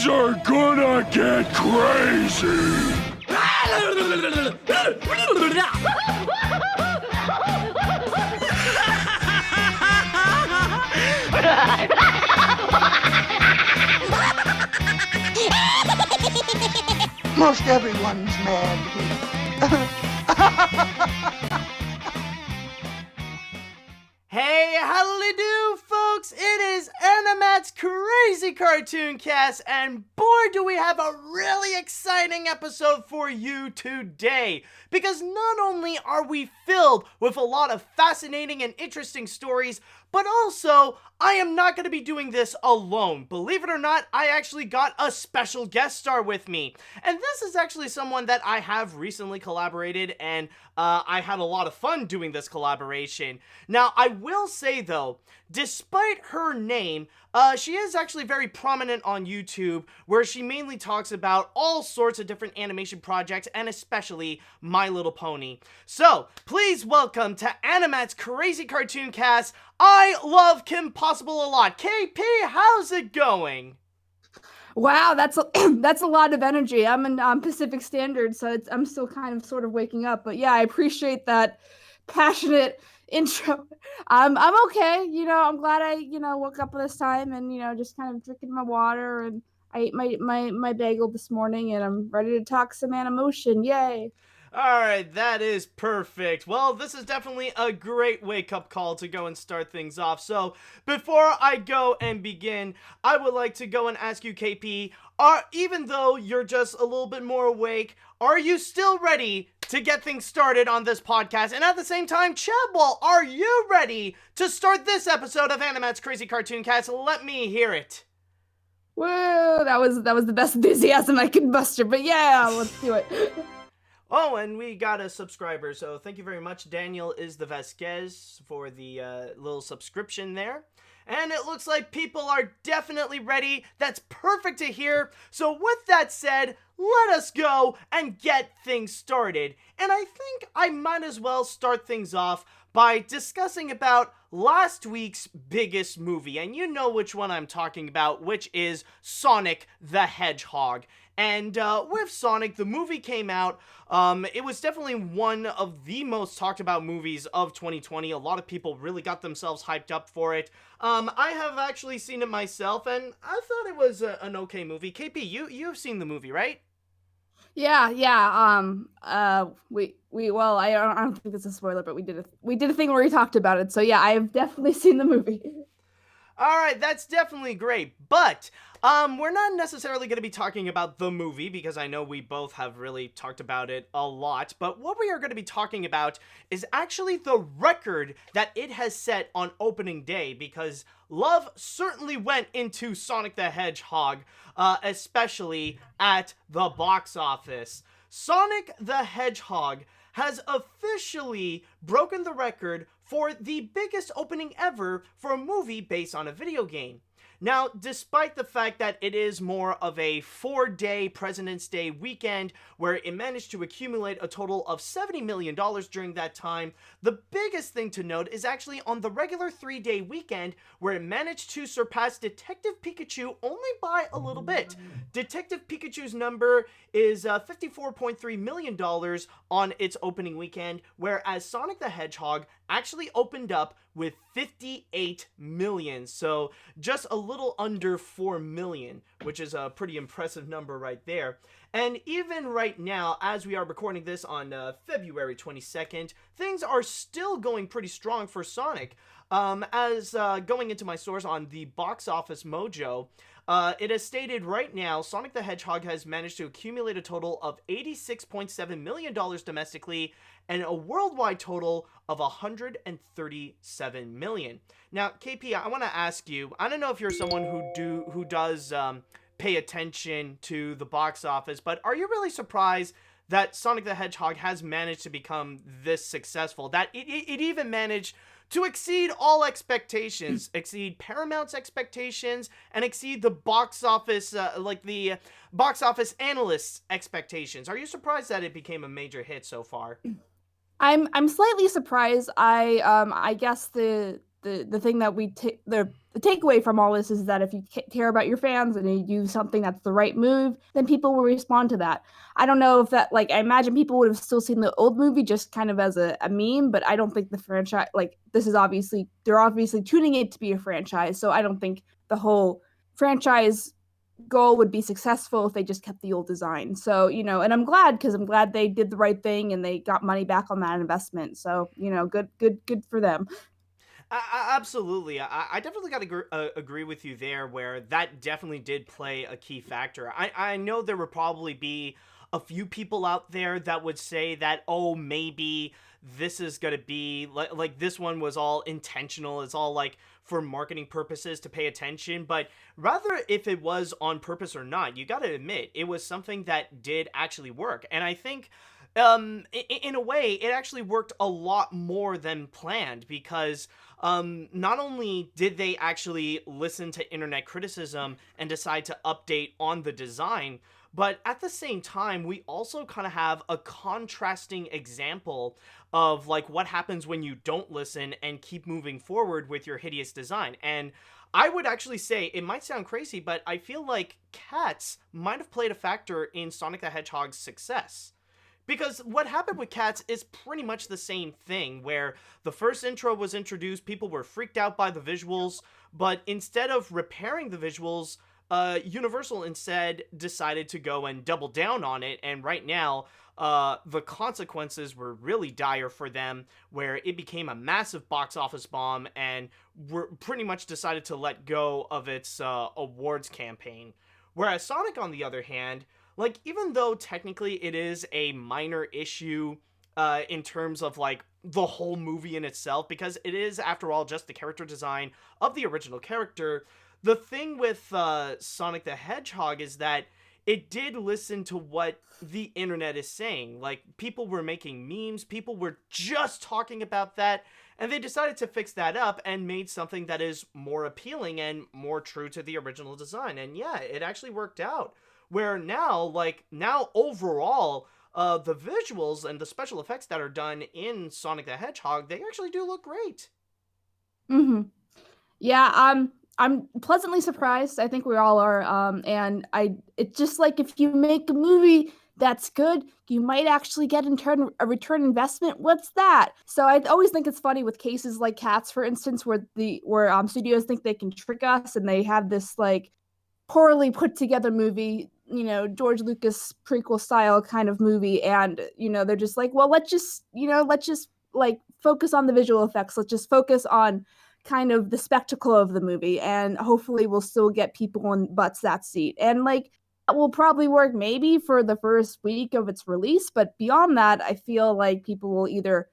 Things are gonna get crazy! Most everyone's mad here. Hey, howdy do, folks! It is AniMat's Crazy Cartoon Cast, and boy, do we have a really exciting episode for you today! Because not only are we filled with a lot of fascinating and interesting stories, but also, I am not going to be doing this alone. Believe it or not, I actually got a special guest star with me. And this is actually someone that I have recently collaborated, and I had a lot of fun doing this collaboration. Now, I will say though, despite her name, she is actually very prominent on YouTube, where she mainly talks about all sorts of different animation projects, and especially My Little Pony. So, please welcome to AniMat's Crazy Cartoon Cast, ILoveKimPossibleAlot. KP, how's it going? Wow, that's a lot of energy. I'm in Pacific Standard, so I'm still kind of sort of waking up. But yeah, I appreciate that passionate intro. I'm okay. I'm glad I woke up this time and just kind of drinking my water, and I ate my bagel this morning, and I'm ready to talk some Animotion. Yay! Alright, that is perfect. Well, this is definitely a great wake-up call to go and start things off. So, before I go and begin, I would like to go and ask you, KP, even though you're just a little bit more awake, are you still ready to get things started on this podcast? And at the same time, Chadwell, are you ready to start this episode of AniMat's Crazy Cartoon Cast? Let me hear it. Whoa, that was the best enthusiasm I could muster. But yeah, let's do it. Oh, and we got a subscriber, so thank you very much. Daniel is the Vasquez for the little subscription there. And it looks like people are definitely ready. That's perfect to hear. So with that said, let us go and get things started. And I think I might as well start things off by discussing about last week's biggest movie. And you know which one I'm talking about, which is Sonic the Hedgehog. And with Sonic, the movie came out. It was definitely one of the most talked about movies of 2020. A lot of people really got themselves hyped up for it. I have actually seen it myself, and I thought it was an okay movie. KP, you've seen the movie, right? Yeah. Well, I don't think it's a spoiler, but we did a thing where we talked about it. So yeah, I have definitely seen the movie. Alright, that's definitely great, but we're not necessarily going to be talking about the movie, because I know we both have really talked about it a lot, but what we are going to be talking about is actually the record that it has set on opening day, because love certainly went into Sonic the Hedgehog, especially at the box office. Sonic the Hedgehog has officially broken the record for the biggest opening ever for a movie based on a video game. Now, despite the fact that it is more of a 4-day President's Day weekend where it managed to accumulate a total of $70 million during that time, the biggest thing to note is actually on the regular 3-day weekend where it managed to surpass Detective Pikachu only by a little bit. Detective Pikachu's number is $54.3 million on its opening weekend, whereas Sonic the Hedgehog actually opened up with 58 million, so just a little under 4 million, which is a pretty impressive number right there. And even right now, as we are recording this on February 22nd, things are still going pretty strong for Sonic. As going into my source on the Box Office Mojo, it is stated right now, Sonic the Hedgehog has managed to accumulate a total of $86.7 million domestically, and a worldwide total of $137 million. Now, KP, I want to ask you, I don't know if you're someone who does pay attention to the box office, but are you really surprised that Sonic the Hedgehog has managed to become this successful, that it even managed to exceed all expectations, exceed Paramount's expectations, and exceed the box office, the box office analysts' expectations? Are you surprised that it became a major hit so far? I'm slightly surprised. I guess the the thing that the takeaway from all this is that if you care about your fans and you do something that's the right move, then people will respond to that. I don't know if that, like, I imagine people would have still seen the old movie just kind of as a meme, but I don't think the franchise, like, they're obviously tuning it to be a franchise, so I don't think the whole franchise goal would be successful if they just kept the old design. So, and I'm glad, because I'm glad they did the right thing and they got money back on that investment. So, good for them. Absolutely. I definitely got to agree with you there, where that definitely did play a key factor. I know there would probably be a few people out there that would say that, oh, maybe this is going to be like this one was all intentional. It's all like for marketing purposes to pay attention. But rather, if it was on purpose or not, you got to admit it was something that did actually work. And I think in a way, it actually worked a lot more than planned, because not only did they actually listen to internet criticism and decide to update on the design, but at the same time, we also kind of have a contrasting example of like what happens when you don't listen and keep moving forward with your hideous design. And I would actually say, it might sound crazy, but I feel like Cats might have played a factor in Sonic the Hedgehog's success. Because what happened with Cats is pretty much the same thing, where the first intro was introduced, people were freaked out by the visuals, but instead of repairing the visuals, Universal instead decided to go and double down on it, and right now, the consequences were really dire for them, where it became a massive box office bomb, and pretty much decided to let go of its awards campaign. Whereas Sonic, on the other hand, like, even though technically it is a minor issue in terms of, like, the whole movie in itself, because it is, after all, just the character design of the original character, the thing with Sonic the Hedgehog is that it did listen to what the internet is saying. Like, people were making memes, people were just talking about that, and they decided to fix that up and made something that is more appealing and more true to the original design. And yeah, it actually worked out. Where now overall, the visuals and the special effects that are done in Sonic the Hedgehog, they actually do look great. Mm-hmm. Yeah, I'm pleasantly surprised. I think we all are. And it's just like, if you make a movie that's good, you might actually get a return investment. What's that? So I always think it's funny with cases like Cats, for instance, where studios think they can trick us, and they have this like poorly put together movie, George Lucas prequel style kind of movie, and they're just like, well, let's just like focus on the visual effects. Let's just focus on kind of the spectacle of the movie, and hopefully we'll still get people in butts that seat. And like, that will probably work maybe for the first week of its release, but beyond that, I feel like people will either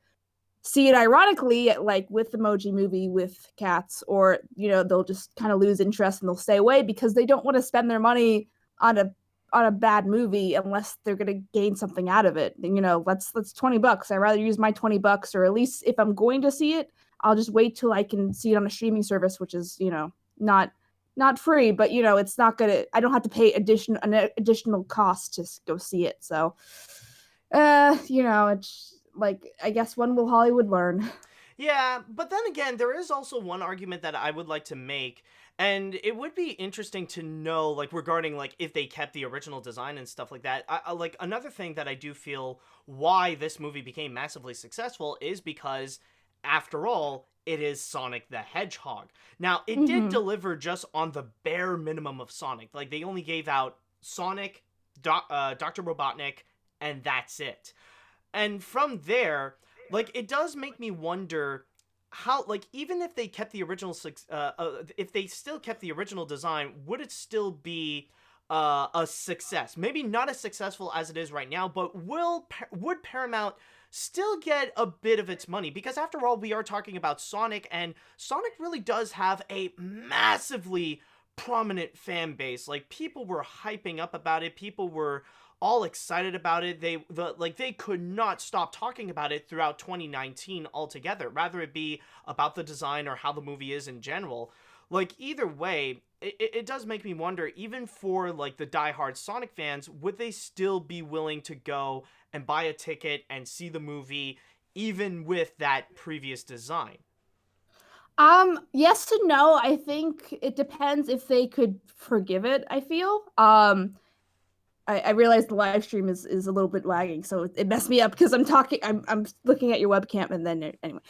see it ironically, like with the Emoji Movie with Cats, or they'll just kind of lose interest and they'll stay away because they don't want to spend their money on a bad movie unless they're going to gain something out of it. That's $20. I'd rather use my $20, or at least if I'm going to see it, I'll just wait till I can see it on a streaming service, which is not free, but it's not gonna. I don't have to pay an additional cost to go see it. So, it's like, I guess, when will Hollywood learn? Yeah, but then again, there is also one argument that I would like to make, and it would be interesting to know, like, regarding, like, if they kept the original design and stuff like that. Like, another thing that I do feel why this movie became massively successful is because, after all, it is Sonic the Hedgehog. Now, it did deliver just on the bare minimum of Sonic. Like, they only gave out Sonic, Dr. Robotnik, and that's it. And from there, like, it does make me wonder how, like, even if they kept the original, if they still kept the original design, would it still be a success? Maybe not as successful as it is right now, but would Paramount still get a bit of its money? Because after all, we are talking about Sonic, and Sonic really does have a massively prominent fan base. Like, people were hyping up about it. People were all excited about it. They could not stop talking about it throughout 2019 altogether, rather it be about the design or how the movie is in general. Like, either way, it does make me wonder, even for, like, the diehard Sonic fans, would they still be willing to go and buy a ticket and see the movie, even with that previous design? Yes and no. I think it depends if they could forgive it, I feel. I realize the live stream is a little bit lagging, so it messed me up because I'm looking at your webcam and then anyway.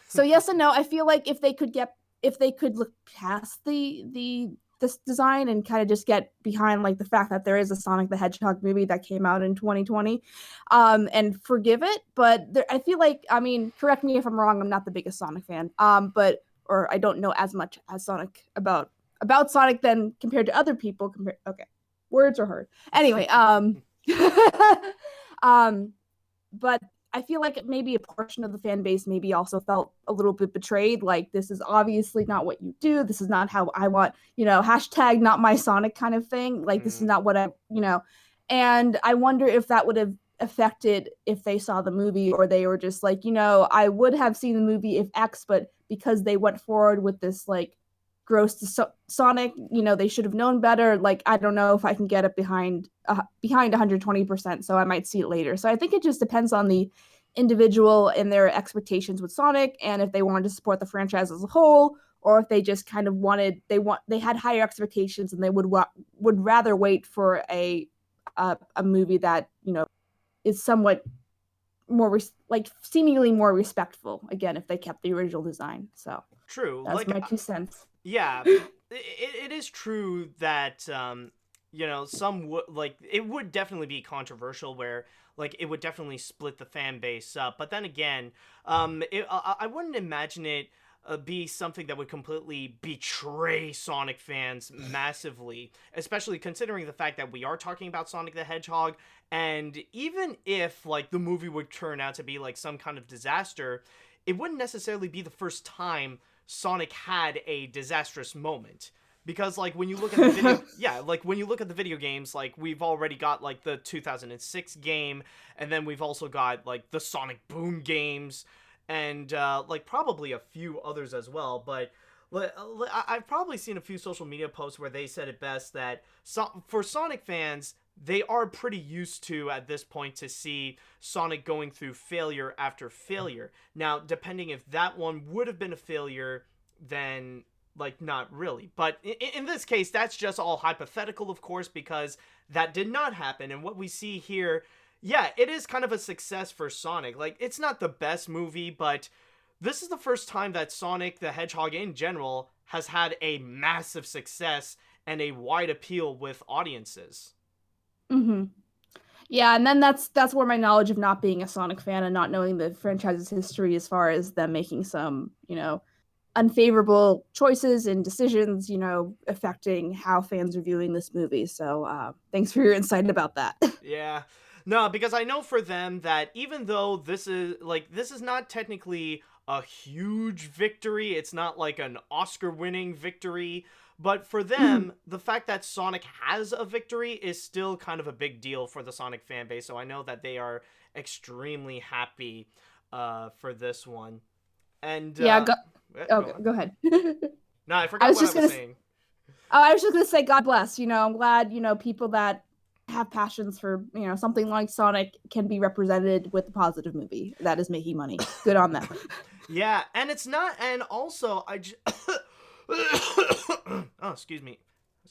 So yes and no. I feel like if they could look past this design and kind of just get behind like the fact that there is a Sonic the Hedgehog movie that came out in 2020, and forgive it. But I feel like, I mean, correct me if I'm wrong. I'm not the biggest Sonic fan, but or I don't know as much as Sonic about Sonic than compared to other people. Okay, words are hard. Anyway, um, but I feel like maybe a portion of the fan base maybe also felt a little bit betrayed. Like, this is obviously not what you do. This is not how I want, hashtag not my Sonic kind of thing. Like, this is not what and I wonder if that would have affected if they saw the movie, or they were just like, I would have seen the movie if X, but because they went forward with this like gross Sonic, they should have known better. Like, I don't know if I can get it behind 120%, so I might see it later. So I think it just depends on the individual and their expectations with Sonic, and if they wanted to support the franchise as a whole, or if they just kind of they had higher expectations and they would rather wait for a movie that is somewhat more seemingly more respectful, again, if they kept the original design. So True. that's my 2 cents. Yeah, it is true that some would it would definitely be controversial, where like it would definitely split the fan base up. But then again, I wouldn't imagine it be something that would completely betray Sonic fans massively, especially considering the fact that we are talking about Sonic the Hedgehog. And even if like the movie would turn out to be like some kind of disaster, it wouldn't necessarily be the first time Sonic had a disastrous moment. Because like when you look at the video when you look at the video games, like we've already got like the 2006 game, and then we've also got like the Sonic Boom games, and like probably a few others as well. But I've probably seen a few social media posts where they said it best that for Sonic fans, they are pretty used to, at this point, to see Sonic going through failure after failure. Now, depending if that one would have been a failure, then like not really. But in this case, that's just all hypothetical, of course, because that did not happen. And what we see here, yeah, it is kind of a success for Sonic. Like, it's not the best movie, but this is the first time that Sonic the Hedgehog in general has had a massive success and a wide appeal with audiences. Mm-hmm. Yeah, and then that's where my knowledge of not being a Sonic fan and not knowing the franchise's history as far as them making some, unfavorable choices and decisions, affecting how fans are viewing this movie. So thanks for your insight about that. Yeah. No, because I know for them that even though this is not technically a huge victory, it's not like an Oscar-winning victory, but for them, the fact that Sonic has a victory is still kind of a big deal for the Sonic fan base. So I know that they are extremely happy for this one. And yeah, go ahead. No, I forgot what I was saying. I was just gonna say, God bless. I'm glad people that have passions for something like Sonic can be represented with a positive movie that is making money. Good on them. Yeah, and it's not, and also oh, excuse me.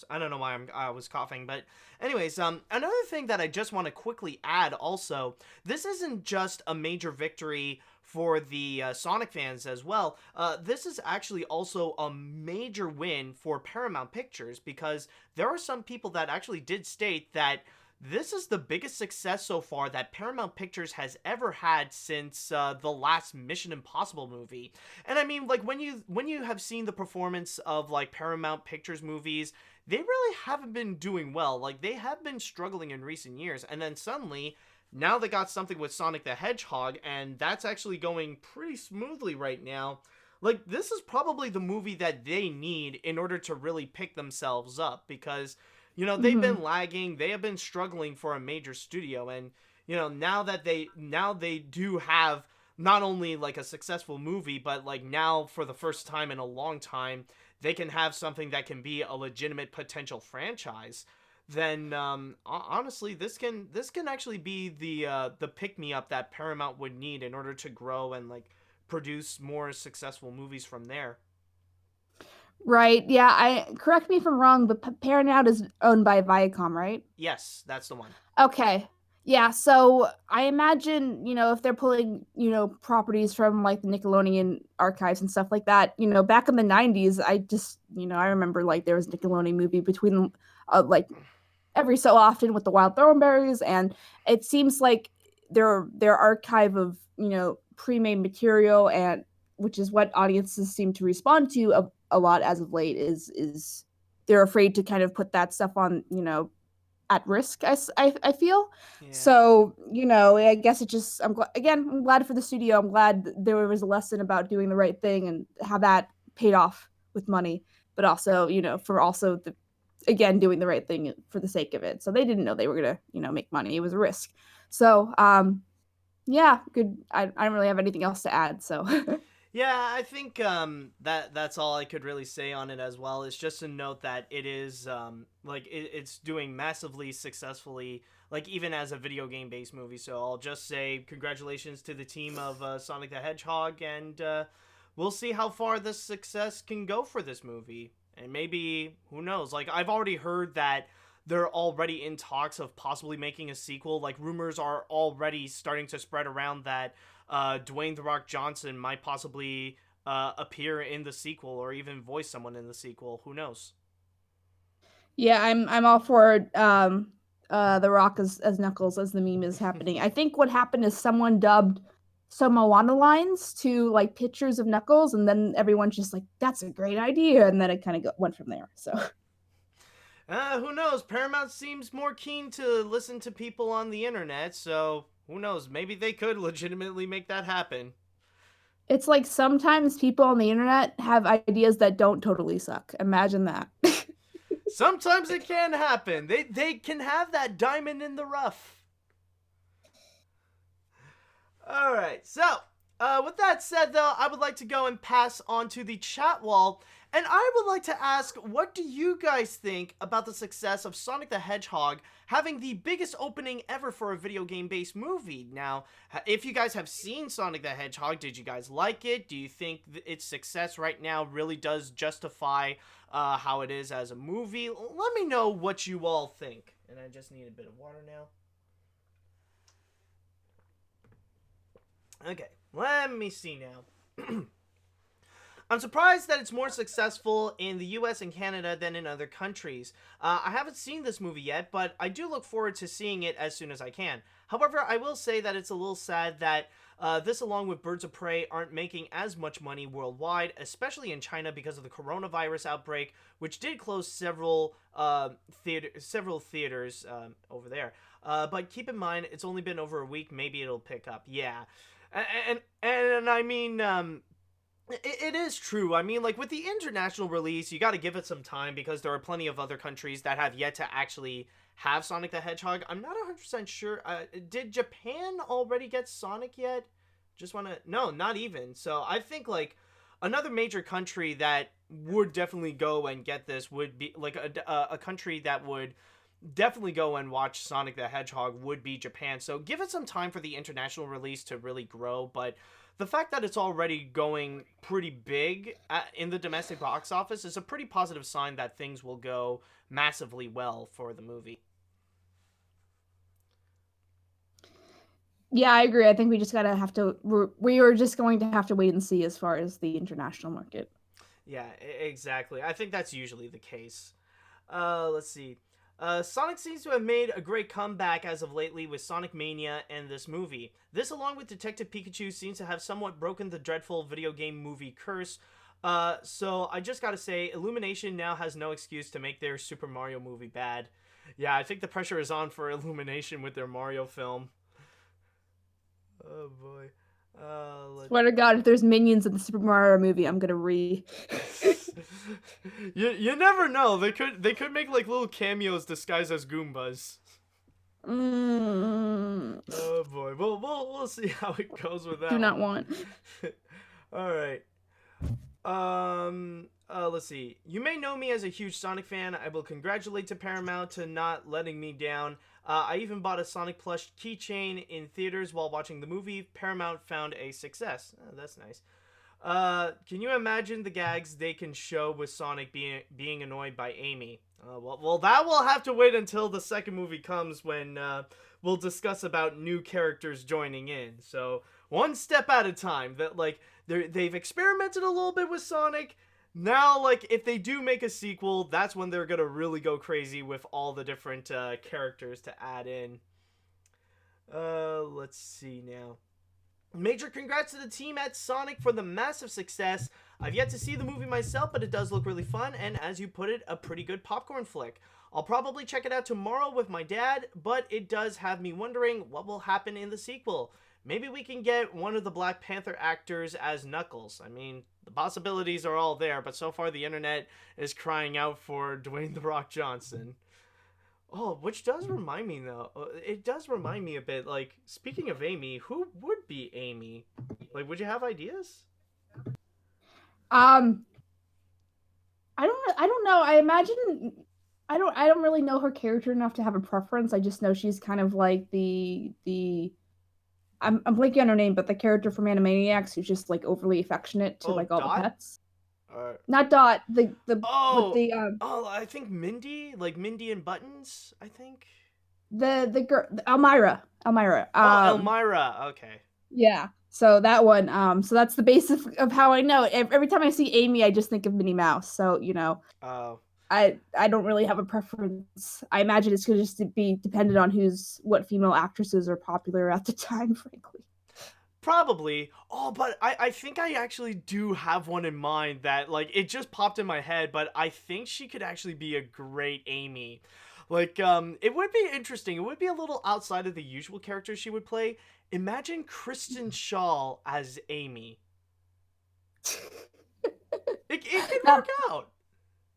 I don't know why I was coughing, but anyways, another thing that I just want to quickly add also, this isn't just a major victory for the Sonic fans as well. This is actually also a major win for Paramount Pictures, because there are some people that actually did state that this is the biggest success so far that Paramount Pictures has ever had since the last Mission Impossible movie. And I mean, like, when you have seen the performance of like Paramount Pictures movies, they really haven't been doing well. Like, they have been struggling in recent years, and then suddenly now they got something with Sonic the Hedgehog, and that's actually going pretty smoothly right now. Like, this is probably the movie that they need in order to really pick themselves up, because they've been lagging, they have been struggling for a major studio, and now they do have not only like a successful movie, but like now for the first time in a long time, they can have something that can be a legitimate potential franchise. Then honestly, this can actually be the pick me up that Paramount would need in order to grow and like produce more successful movies from there. Right. Yeah. Correct me if I'm wrong, but Paramount is owned by Viacom, right? Yes, that's the one. Okay. Yeah. So I imagine, if they're pulling, properties from like the Nickelodeon archives and stuff like that, back in the 90s, I remember like there was a Nickelodeon movie between like every so often with the Wild Thornberrys, and it seems like their archive of, pre-made material, and which is what audiences seem to respond to a lot as of late, is they're afraid to kind of put that stuff on, at risk. I feel. Yeah. So I guess it just I'm glad for the studio. I'm glad there was a lesson about doing the right thing and how that paid off with money, but also for also the again doing the right thing for the sake of it. So they didn't know they were gonna make money. It was a risk. So yeah, good. I don't really have anything else to add. So. Yeah, I think that's all I could really say on it as well. It's just a note that it is it's doing massively successfully, like even as a video game based movie. So I'll just say congratulations to the team of Sonic the Hedgehog, and we'll see how far this success can go for this movie. And maybe, who knows? Like, I've already heard that they're already in talks of possibly making a sequel. Like, rumors are already starting to spread around that Dwayne "The Rock" Johnson might possibly appear in the sequel or even voice someone in the sequel. Who knows? Yeah, I'm all for The Rock as Knuckles, as the meme is happening. I think what happened is someone dubbed some Moana lines to like pictures of Knuckles, and then everyone's just like, "That's a great idea," and then it kind of went from there. So. Who knows? Paramount seems more keen to listen to people on the internet, so who knows? Maybe they could legitimately make that happen. It's like sometimes people on the internet have ideas that don't totally suck. Imagine that. Sometimes it can happen. They can have that diamond in the rough. All right, so with that said, though, I would like to go and pass on to the chat wall, and I would like to ask, what do you guys think about the success of Sonic the Hedgehog having the biggest opening ever for a video game-based movie? Now, if you guys have seen Sonic the Hedgehog, did you guys like it? Do you think its success right now really does justify how it is as a movie? Let me know what you all think. And I just need a bit of water now. Okay, let me see now. I'm surprised that it's more successful in the US and Canada than in other countries. I haven't seen this movie yet, but I do look forward to seeing it as soon as I can. However, I will say that it's a little sad that this, along with Birds of Prey, aren't making as much money worldwide, especially in China because of the coronavirus outbreak, which did close several theaters over there. But keep in mind, it's only been over a week. Maybe it'll pick up. Yeah. And I mean, it is true. I mean, like, with the international release, you got to give it some time because there are plenty of other countries that have yet to actually have Sonic the Hedgehog. I'm not 100% sure. Did Japan already get Sonic yet? No, not even. So I think, like, another major country that would definitely go and get this would be, like, a country that would definitely go and watch Sonic the Hedgehog would be Japan. So give it some time for the international release to really grow, but the fact that it's already going pretty big in the domestic box office is a pretty positive sign that things will go massively well for the movie. Yeah, I agree. I think we just we are just going to have to wait and see as far as the international market. Yeah, exactly. I think that's usually the case. Let's see. Sonic seems to have made a great comeback as of lately with Sonic Mania and this movie. This, along with Detective Pikachu, seems to have somewhat broken the dreadful video game movie curse. So I just gotta say, Illumination now has no excuse to make their Super Mario movie bad. Yeah, I think the pressure is on for Illumination with their Mario film. Oh boy. Swear to God, if there's minions in the Super Mario movie, I'm gonna You never know. They could make like little cameos disguised as Goombas. Oh boy. We'll see how it goes with that. Do not want. All right. Let's see. You may know me as a huge Sonic fan. I will congratulate to Paramount to not letting me down. I even bought a Sonic plush keychain in theaters while watching the movie. Paramount found a success. Oh, that's nice. Can you imagine the gags they can show with Sonic being annoyed by Amy? Well, that will have to wait until the second movie comes when we'll discuss about new characters joining in. So one step at a time. That like they've experimented a little bit with Sonic. Now, like, if they do make a sequel, that's when they're gonna really go crazy with all the different characters to add in. Let's see now. Major congrats to the team at Sonic for the massive success. I've yet to see the movie myself, but it does look really fun, and as you put it, a pretty good popcorn flick. I'll probably check it out tomorrow with my dad, but it does have me wondering what will happen in the sequel. Maybe we can get one of the Black Panther actors as Knuckles. I mean, the possibilities are all there, but so far the internet is crying out for Dwayne "The Rock" Johnson. Oh, which does remind me, though. It does remind me a bit, like, speaking of Amy, who would be Amy? Like, would you have ideas? I don't know. I imagine I don't really know her character enough to have a preference. I just know she's kind of like the I'm blanking on her name, but the character from Animaniacs who's just like overly affectionate to like all Dot? the pets. Or... Not Dot, the Oh, with the I think Mindy, like Mindy and Buttons, I think. the girl Elmira. Elmira. Okay. Yeah. So that one. So that's the basis of how I know. Every time I see Amy, I just think of Minnie Mouse. So you know. Oh. I don't really have a preference. I imagine it's going to just be dependent on what female actresses are popular at the time, frankly. Probably. Oh, but I think I actually do have one in mind that, like, it just popped in my head, but I think she could actually be a great Amy. Like, it would be interesting. It would be a little outside of the usual characters she would play. Imagine Kristen Schaal as Amy. It could work out.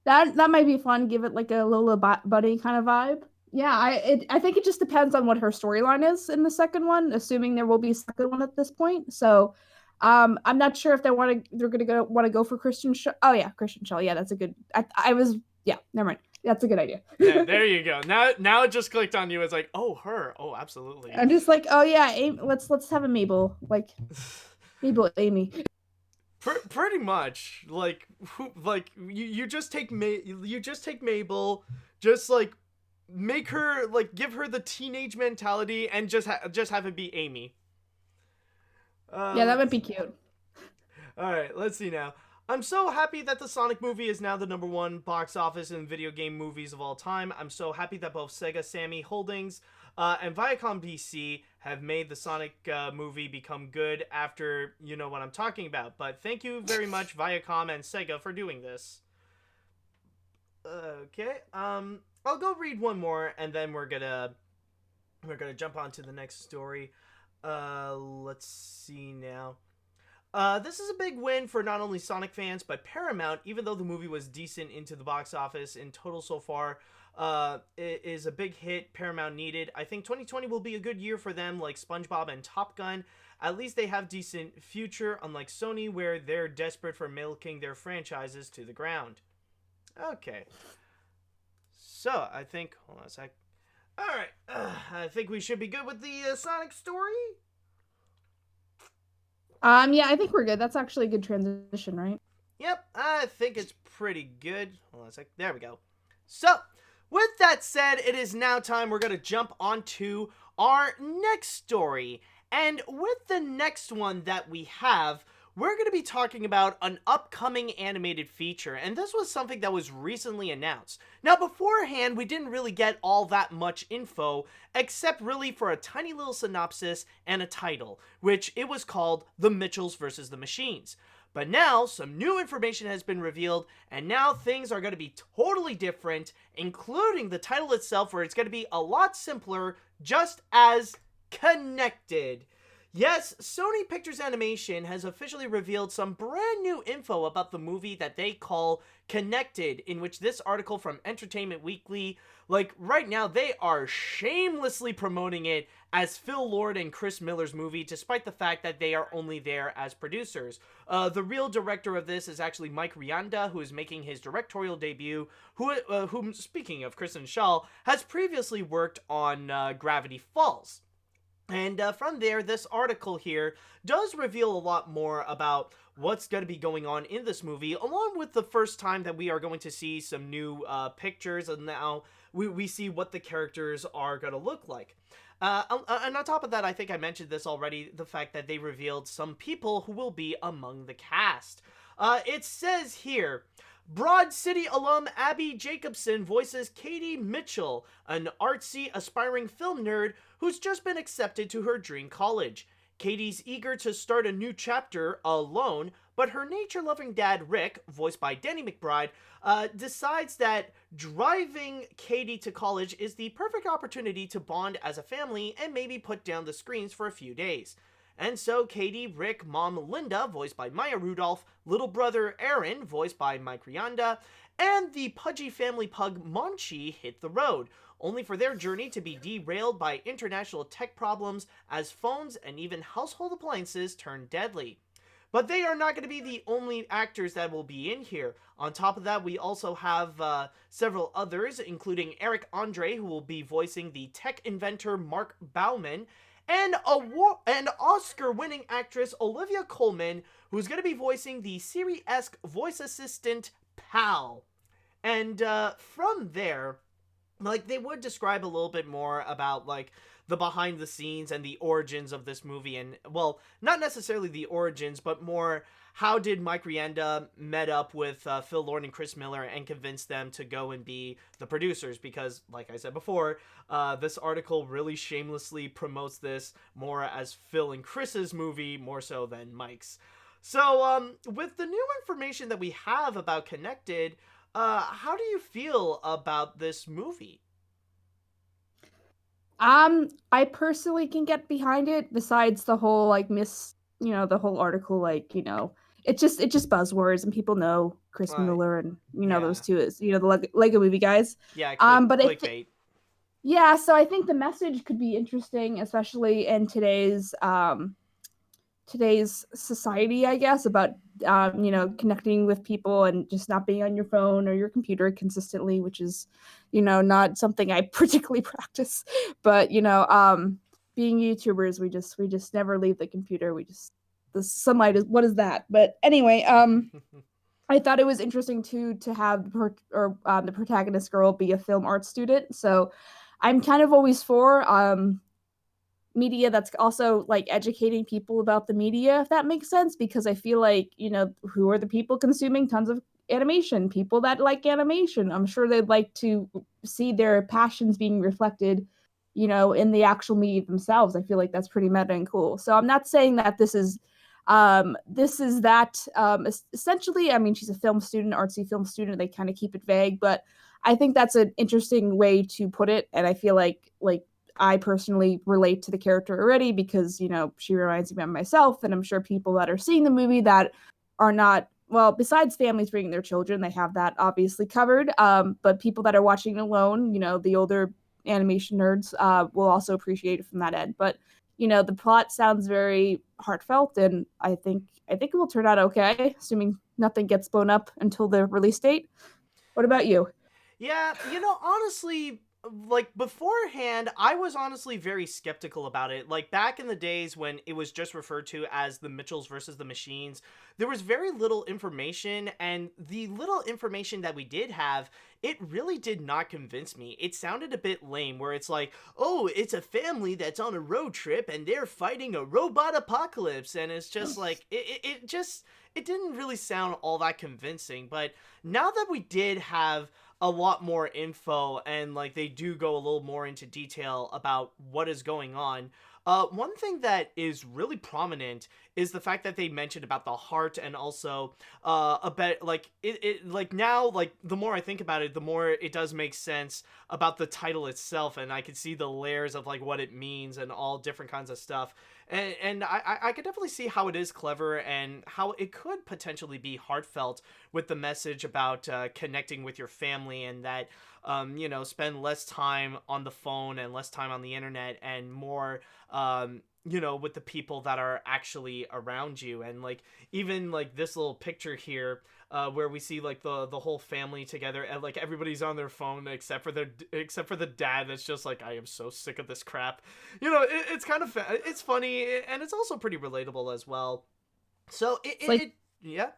That might be fun. Give it like a Lola Bunny kind of vibe. Yeah, I think it just depends on what her storyline is in the second one, assuming there will be a second one at this point. So, I'm not sure if they're want to go for Kristen Schaal. Oh yeah, Kristen Schaal. Yeah, that's a good. Never mind. That's a good idea. Yeah, there you go. Now it just clicked on you. It's like, oh, her. Oh, absolutely. I'm just like, oh yeah, let's have a Mabel, like Mabel Amy. Pretty much, like you just take Mabel, just like make her, like, give her the teenage mentality and just have it be Amy. Yeah, that would be cute. All right, let's see now. I'm so happy that the Sonic movie is now the #1 box office in video game movies of all time. I'm so happy that both Sega Sammy Holdings and Viacom BC have made the Sonic movie become good after you know what I'm talking about. But thank you very much, Viacom and Sega, for doing this. Okay, I'll go read one more, and then we're gonna jump on to the next story. Let's see now. This is a big win for not only Sonic fans, but Paramount, even though the movie was decent into the box office in total so far. It is a big hit Paramount needed. I think 2020 will be a good year for them, like SpongeBob and Top Gun. At least they have decent future, unlike Sony, where they're desperate for milking their franchises to the ground. Okay. So, I think... Hold on a sec. Alright. I think we should be good with the Sonic story. Yeah, I think we're good. That's actually a good transition, right? Yep, I think it's pretty good. Hold on a sec. There we go. So, with that said, it is now time we're going to jump onto our next story. And with the next one that we have, we're going to be talking about an upcoming animated feature. And this was something that was recently announced. Now, beforehand, we didn't really get all that much info, except really for a tiny little synopsis and a title, which it was called The Mitchells vs. the Machines. But now, some new information has been revealed, and now things are going to be totally different, including the title itself, where it's going to be a lot simpler, just as connected. Yes, Sony Pictures Animation has officially revealed some brand new info about the movie that they call Connected, in which this article from Entertainment Weekly, like right now, they are shamelessly promoting it as Phil Lord and Chris Miller's movie, despite the fact that they are only there as producers. The real director of this is actually Mike Rianda, who is making his directorial debut, whom, speaking of Kristen Schaal, has previously worked on Gravity Falls. And from there, this article here does reveal a lot more about what's going to be going on in this movie, along with the first time that we are going to see some new pictures, and now we see what the characters are going to look like. And on top of that, I think I mentioned this already, the fact that they revealed some people who will be among the cast. It says here, Broad City alum Abby Jacobson voices Katie Mitchell, an artsy, aspiring film nerd who's just been accepted to her dream college. Katie's eager to start a new chapter alone, but her nature-loving dad, Rick, voiced by Danny McBride, decides that driving Katie to college is the perfect opportunity to bond as a family and maybe put down the screens for a few days. And so Katie, Rick, mom Linda, voiced by Maya Rudolph, little brother Aaron, voiced by Mike Rianda, and the pudgy family pug Monchi hit the road, only for their journey to be derailed by international tech problems as phones and even household appliances turn deadly. But they are not going to be the only actors that will be in here. On top of that, we also have several others, including Eric Andre, who will be voicing the tech inventor Mark Bauman, and Oscar-winning actress Olivia Colman, who's going to be voicing the Siri-esque voice assistant Pal. And from there, like, they would describe a little bit more about, like, the behind the scenes and the origins of this movie, and, well, not necessarily the origins, but more how did Mike Rianda met up with Phil Lord and Chris Miller and convince them to go and be the producers, because, like I said before, this article really shamelessly promotes this more as Phil and Chris's movie, more so than Mike's. So, with the new information that we have about Connected, how do you feel about this movie? I personally can get behind it, besides the whole, like, the whole article, like, it's just buzzwords, and people know Chris Miller and, yeah. those two is, the Lego Movie guys. Yeah, but clickbait. Yeah, so I think the message could be interesting, especially in today's society, I guess, about connecting with people and just not being on your phone or your computer consistently, which is not something I particularly practice. But being YouTubers, we just never leave the computer. The sunlight is, what is that? But anyway, I thought it was interesting to have the protagonist girl be a film art student. So I'm kind of always for media that's also, like, educating people about the media, if that makes sense, because I feel like, who are the people consuming tons of animation? People that like animation. I'm sure they'd like to see their passions being reflected, in the actual media themselves. I feel like that's pretty meta and cool. So I'm not saying that this is essentially, I mean, she's a film student, artsy film student. They kind of keep it vague, but I think that's an interesting way to put it. And I feel like I personally relate to the character already because, she reminds me of myself, and I'm sure people that are seeing the movie that are not, well, besides families bringing their children, they have that obviously covered. But people that are watching alone, the older animation nerds, will also appreciate it from that end. But, the plot sounds very heartfelt, and I think it will turn out okay, assuming nothing gets blown up until the release date. What about you? Yeah, honestly, like, beforehand, I was honestly very skeptical about it. Like, back in the days when it was just referred to as the Mitchells versus the Machines, there was very little information, and the little information that we did have, it really did not convince me. It sounded a bit lame, where it's like, oh, it's a family that's on a road trip, and they're fighting a robot apocalypse, and it's just like, it didn't really sound all that convincing. But now that we did have a lot more info, and, like, they do go a little more into detail about what is going on, One thing that is really prominent is the fact that they mentioned about the heart, and also about like it like now, like the more I think about it, the more it does make sense about the title itself, and I can see the layers of like what it means and all different kinds of stuff. And I could definitely see how it is clever and how it could potentially be heartfelt with the message about connecting with your family, and that spend less time on the phone and less time on the internet, and more with the people that are actually around you. And like even like this little picture here, where we see like the whole family together, and like everybody's on their phone except for the dad that's just like, I am so sick of this crap. It's kind of it's funny, and it's also pretty relatable as well. So yeah.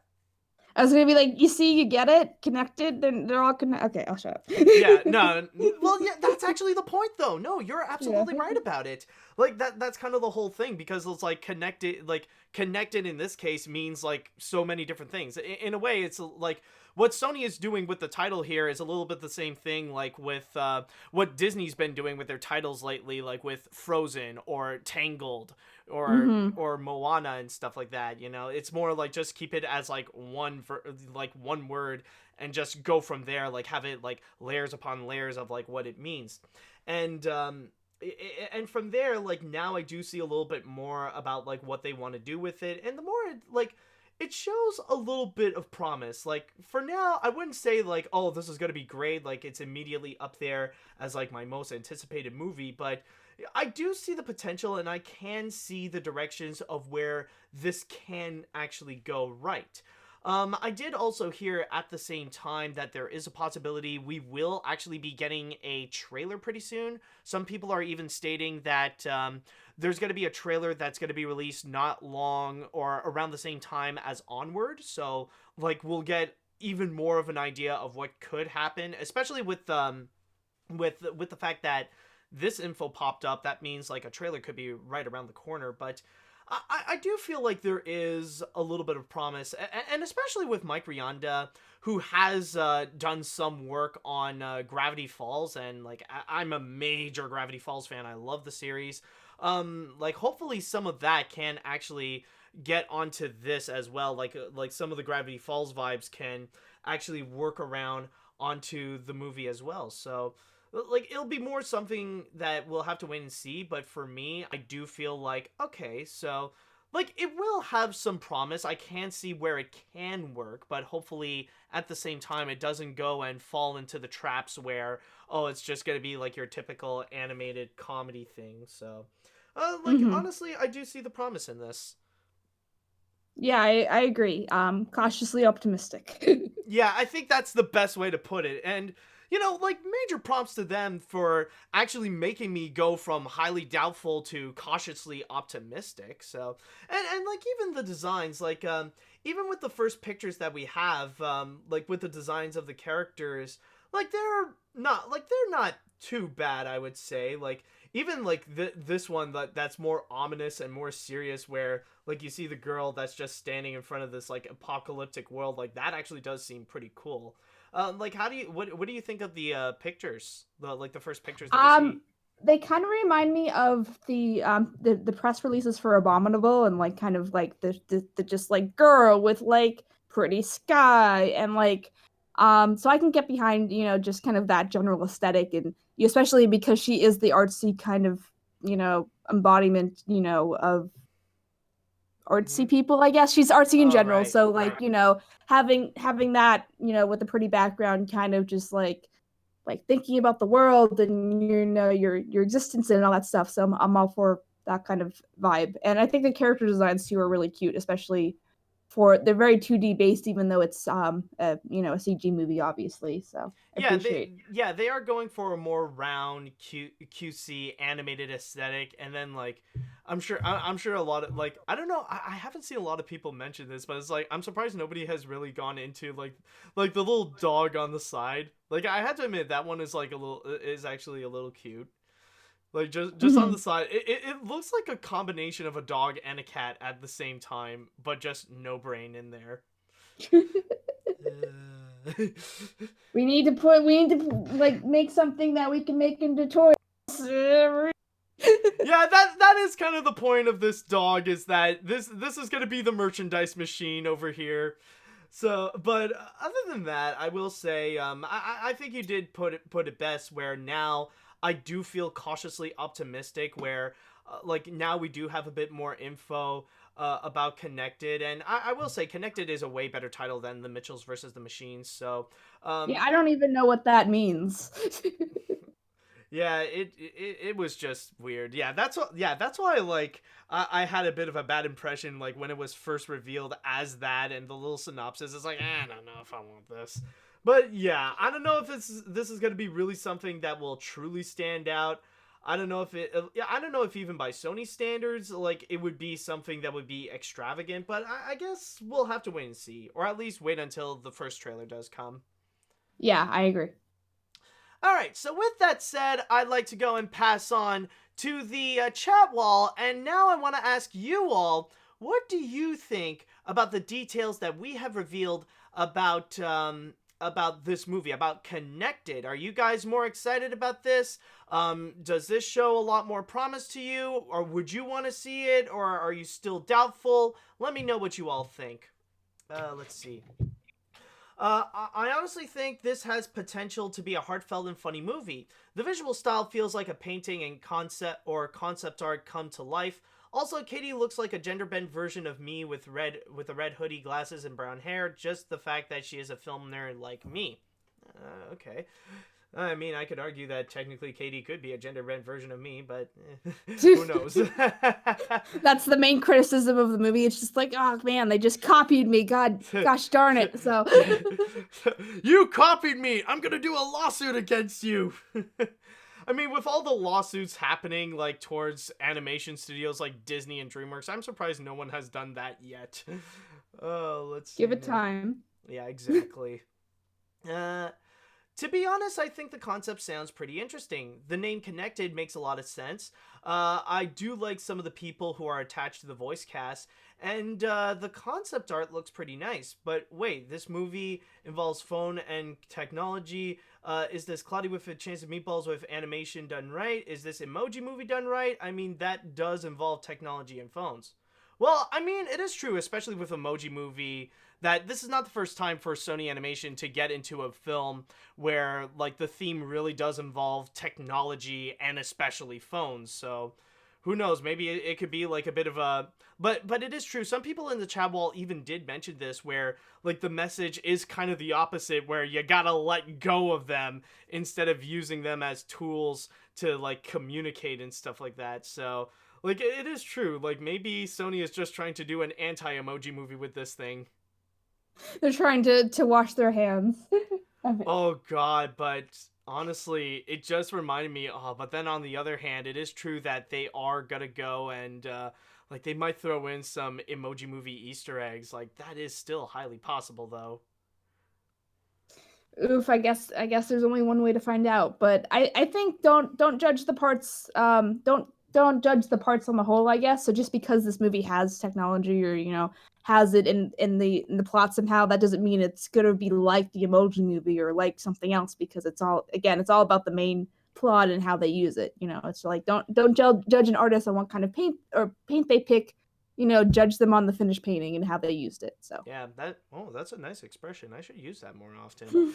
I was gonna be like, you see, you get it, connected. They're all connected. Okay, I'll shut up. Yeah, no, well, yeah, that's actually the point, though. No, you're absolutely Yeah. right about it. Like that's kind of the whole thing, because it's like connected in this case means like so many different things. In a way, it's like what Sony is doing with the title here is a little bit the same thing, like with what Disney's been doing with their titles lately, like with Frozen or Tangled or Moana and stuff like that. It's more like just keep it as like one word, and just go from there, like have it like layers upon layers of like what it means. And from there, like now I do see a little bit more about like what they want to do with it, and the more it shows a little bit of promise. Like for now, I wouldn't say like, oh, this is going to be great, like it's immediately up there as like my most anticipated movie, but I do see the potential, and I can see the directions of where this can actually go right. I did also hear at the same time that there is a possibility we will actually be getting a trailer pretty soon. Some people are even stating that there's going to be a trailer that's going to be released not long or around the same time as Onward. So, like, we'll get even more of an idea of what could happen, especially with the fact that this info popped up. That means like a trailer could be right around the corner, but I do feel like there is a little bit of promise, and especially with Mike Rianda, who has done some work on Gravity Falls, and like I'm a major Gravity Falls fan. I love the series. Like hopefully some of that can actually get onto this as well. Like some of the Gravity Falls vibes can actually work around onto the movie as well. So like it'll be more something that we'll have to wait and see, but for me, I do feel like, okay, so like it will have some promise. I can see where it can work, but hopefully at the same time it doesn't go and fall into the traps where, oh, it's just gonna be like your typical animated comedy thing. So honestly, I do see the promise in this. Yeah, I agree. Cautiously optimistic. Yeah, I think that's the best way to put it. And like major props to them for actually making me go from highly doubtful to cautiously optimistic. So, and like even the designs, like even with the first pictures that we have, like with the designs of the characters, like they're not too bad, I would say. Like even like this one that's more ominous and more serious, where like you see the girl that's just standing in front of this like apocalyptic world, like that actually does seem pretty cool. Like what do you think of the pictures, the first pictures that we see? They kind of remind me of the press releases for Abominable, and like kind of like the just like girl with like pretty sky, and like so I can get behind just kind of that general aesthetic, and especially because she is the artsy kind of embodiment of artsy people, I guess. She's artsy in general, Right, so like having that with a pretty background, kind of just like thinking about the world and your existence and all that stuff. So I'm all for that kind of vibe, and I think the character designs too are really cute, especially for they're very 2D based, even though it's a CG movie, obviously. So I appreciate. They are going for a more round QC animated aesthetic, and then like I'm sure a lot of like I don't know, I haven't seen a lot of people mention this, but it's like I'm surprised nobody has really gone into like the little dog on the side. Like I have to admit that one is actually a little cute. Like just on the side, it looks like a combination of a dog and a cat at the same time, but just no brain in there. We need to like make something that we can make into toys. Yeah, that is kind of the point of this dog, is that this is going to be the merchandise machine over here. So, but other than that, I will say, I think you did put it best, where now I do feel cautiously optimistic, where like now we do have a bit more info about Connected, and I will say Connected is a way better title than The Mitchells versus the Machines. So, Yeah, I don't even know what that means. yeah, it was just weird. Yeah, that's why like I had a bit of a bad impression, like when it was first revealed as that, and the little synopsis is like, I don't know if I want this. But yeah, I don't know if this is going to be really something that will truly stand out. I don't know if I don't know if even by Sony standards, like it would be something that would be extravagant, but I guess we'll have to wait and see, or at least wait until the first trailer does come. Yeah, I agree. Alright, so with that said, I'd like to go and pass on to the chat wall, and now I want to ask you all, what do you think about the details that we have revealed about this movie, about Connected? Are you guys more excited about this? Does this show a lot more promise to you, or would you want to see it, or are you still doubtful? Let me know what you all think. Let's see. I honestly think this has potential to be a heartfelt and funny movie. The visual style feels like a painting and concept art come to life. Also, Katie looks like a gender-bent version of me with a red hoodie, glasses, and brown hair. Just the fact that she is a film nerd like me. Okay. I mean, I could argue that technically Katie could be a gender-bent version of me, but who knows? That's the main criticism of the movie. It's just like, oh man, they just copied me. Gosh darn it. So you copied me. I'm gonna do a lawsuit against you. I mean, with all the lawsuits happening, like, towards animation studios like Disney and DreamWorks, I'm surprised no one has done that yet. Oh, let's see. Give it time. Yeah, exactly. To be honest, I think the concept sounds pretty interesting. The name Connected makes a lot of sense. I do like some of the people who are attached to the voice cast, and the concept art looks pretty nice. But wait, this movie involves phone and technology. Is this Cloudy with a Chance of Meatballs with animation done right? Is this Emoji Movie done right? I mean, that does involve technology and phones. Well, I mean, it is true, especially with Emoji Movie, that this is not the first time for Sony Animation to get into a film where, like, the theme really does involve technology and especially phones. So, who knows? Maybe it could be, like, a bit of a... But it is true. Some people in the chat wall even did mention this, where, like, the message is kind of the opposite, where you gotta let go of them instead of using them as tools to, like, communicate and stuff like that. So... like, it is true. Like, maybe Sony is just trying to do an anti-emoji movie with this thing. They're trying to wash their hands. Oh, God, but honestly, it just reminded me, but then on the other hand, it is true that they are gonna go and, like, they might throw in some emoji movie Easter eggs. Like, that is still highly possible, though. Oof, I guess there's only one way to find out, but I think don't judge the parts, don't judge the parts on the whole, I guess. So just because this movie has technology, or has it in the plot somehow, that doesn't mean it's gonna be like the Emoji Movie or like something else, because it's all about the main plot and how they use it. It's like don't judge an artist on what kind of paint they pick. Judge them on the finished painting and how they used it. So yeah, that's a nice expression. I should use that more often.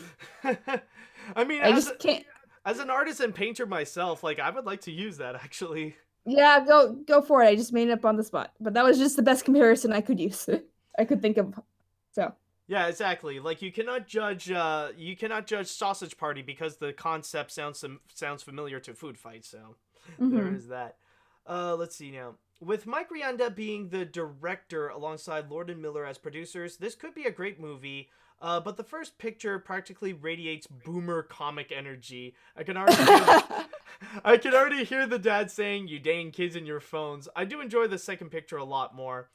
I mean, as an artist and painter myself, like, I would like to use that, actually. Yeah, go for it. I just made it up on the spot, but that was just the best comparison I could use. I could think of. So yeah, exactly. Like, you cannot judge Sausage Party because the concept sounds familiar to Food Fight. So there is that. Let's see now. With Mike Rianda being the director alongside Lord and Miller as producers, this could be a great movie. But the first picture practically radiates boomer comic energy. I can already hear the dad saying, "You dang kids in your phones." I do enjoy the second picture a lot more.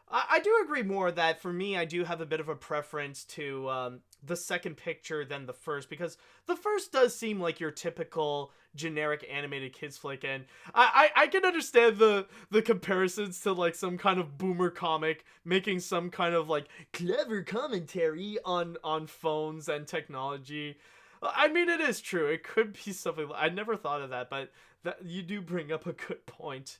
I do agree more that for me, I do have a bit of a preference to the second picture than the first, because the first does seem like your typical generic animated kids flick, and I can understand the comparisons to, like, some kind of boomer comic making some kind of, like, clever commentary on phones and technology. I mean, it is true. It could be something. I never thought of that, but That you do bring up a good point.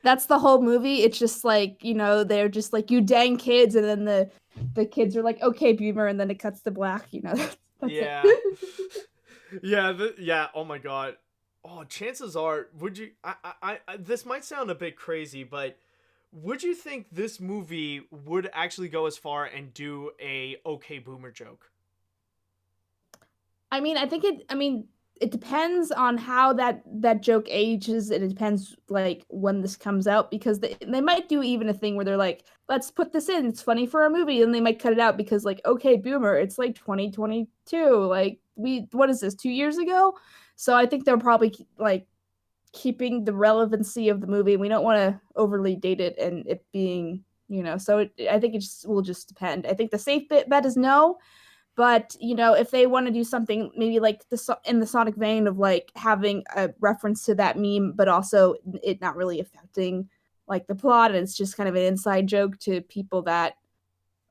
That's the whole movie. It's just like, they're just like, you dang kids, and then the kids are like, okay, boomer, and then it cuts to black, that's Yeah. it. Yeah, oh my god. Oh, chances are, would you this might sound a bit crazy, but would you think this movie would actually go as far and do a okay boomer joke? I mean, it depends on how that joke ages, and it depends like when this comes out, because they might do even a thing where they're like, let's put this in, it's funny for a movie, and they might cut it out because like, okay, boomer, it's like 2022, like what is this, 2 years ago? So I think they're probably like keeping the relevancy of the movie. We don't want to overly date it and it being, so I think it just will just depend. I think the safe bet is no. But if they want to do something maybe like in the Sonic vein of like having a reference to that meme, but also it not really affecting like the plot, and it's just kind of an inside joke to people that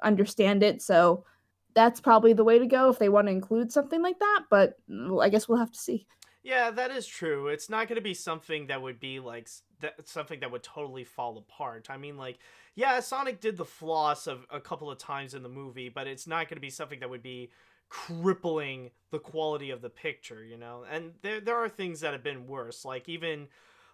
understand it. So that's probably the way to go if they want to include something like that. But I guess we'll have to see. Yeah, that is true. It's not going to be something that would be like something that would totally fall apart. I mean, like, yeah, Sonic did the floss of a couple of times in the movie, but it's not going to be something that would be crippling the quality of the picture, And there are things that have been worse, like even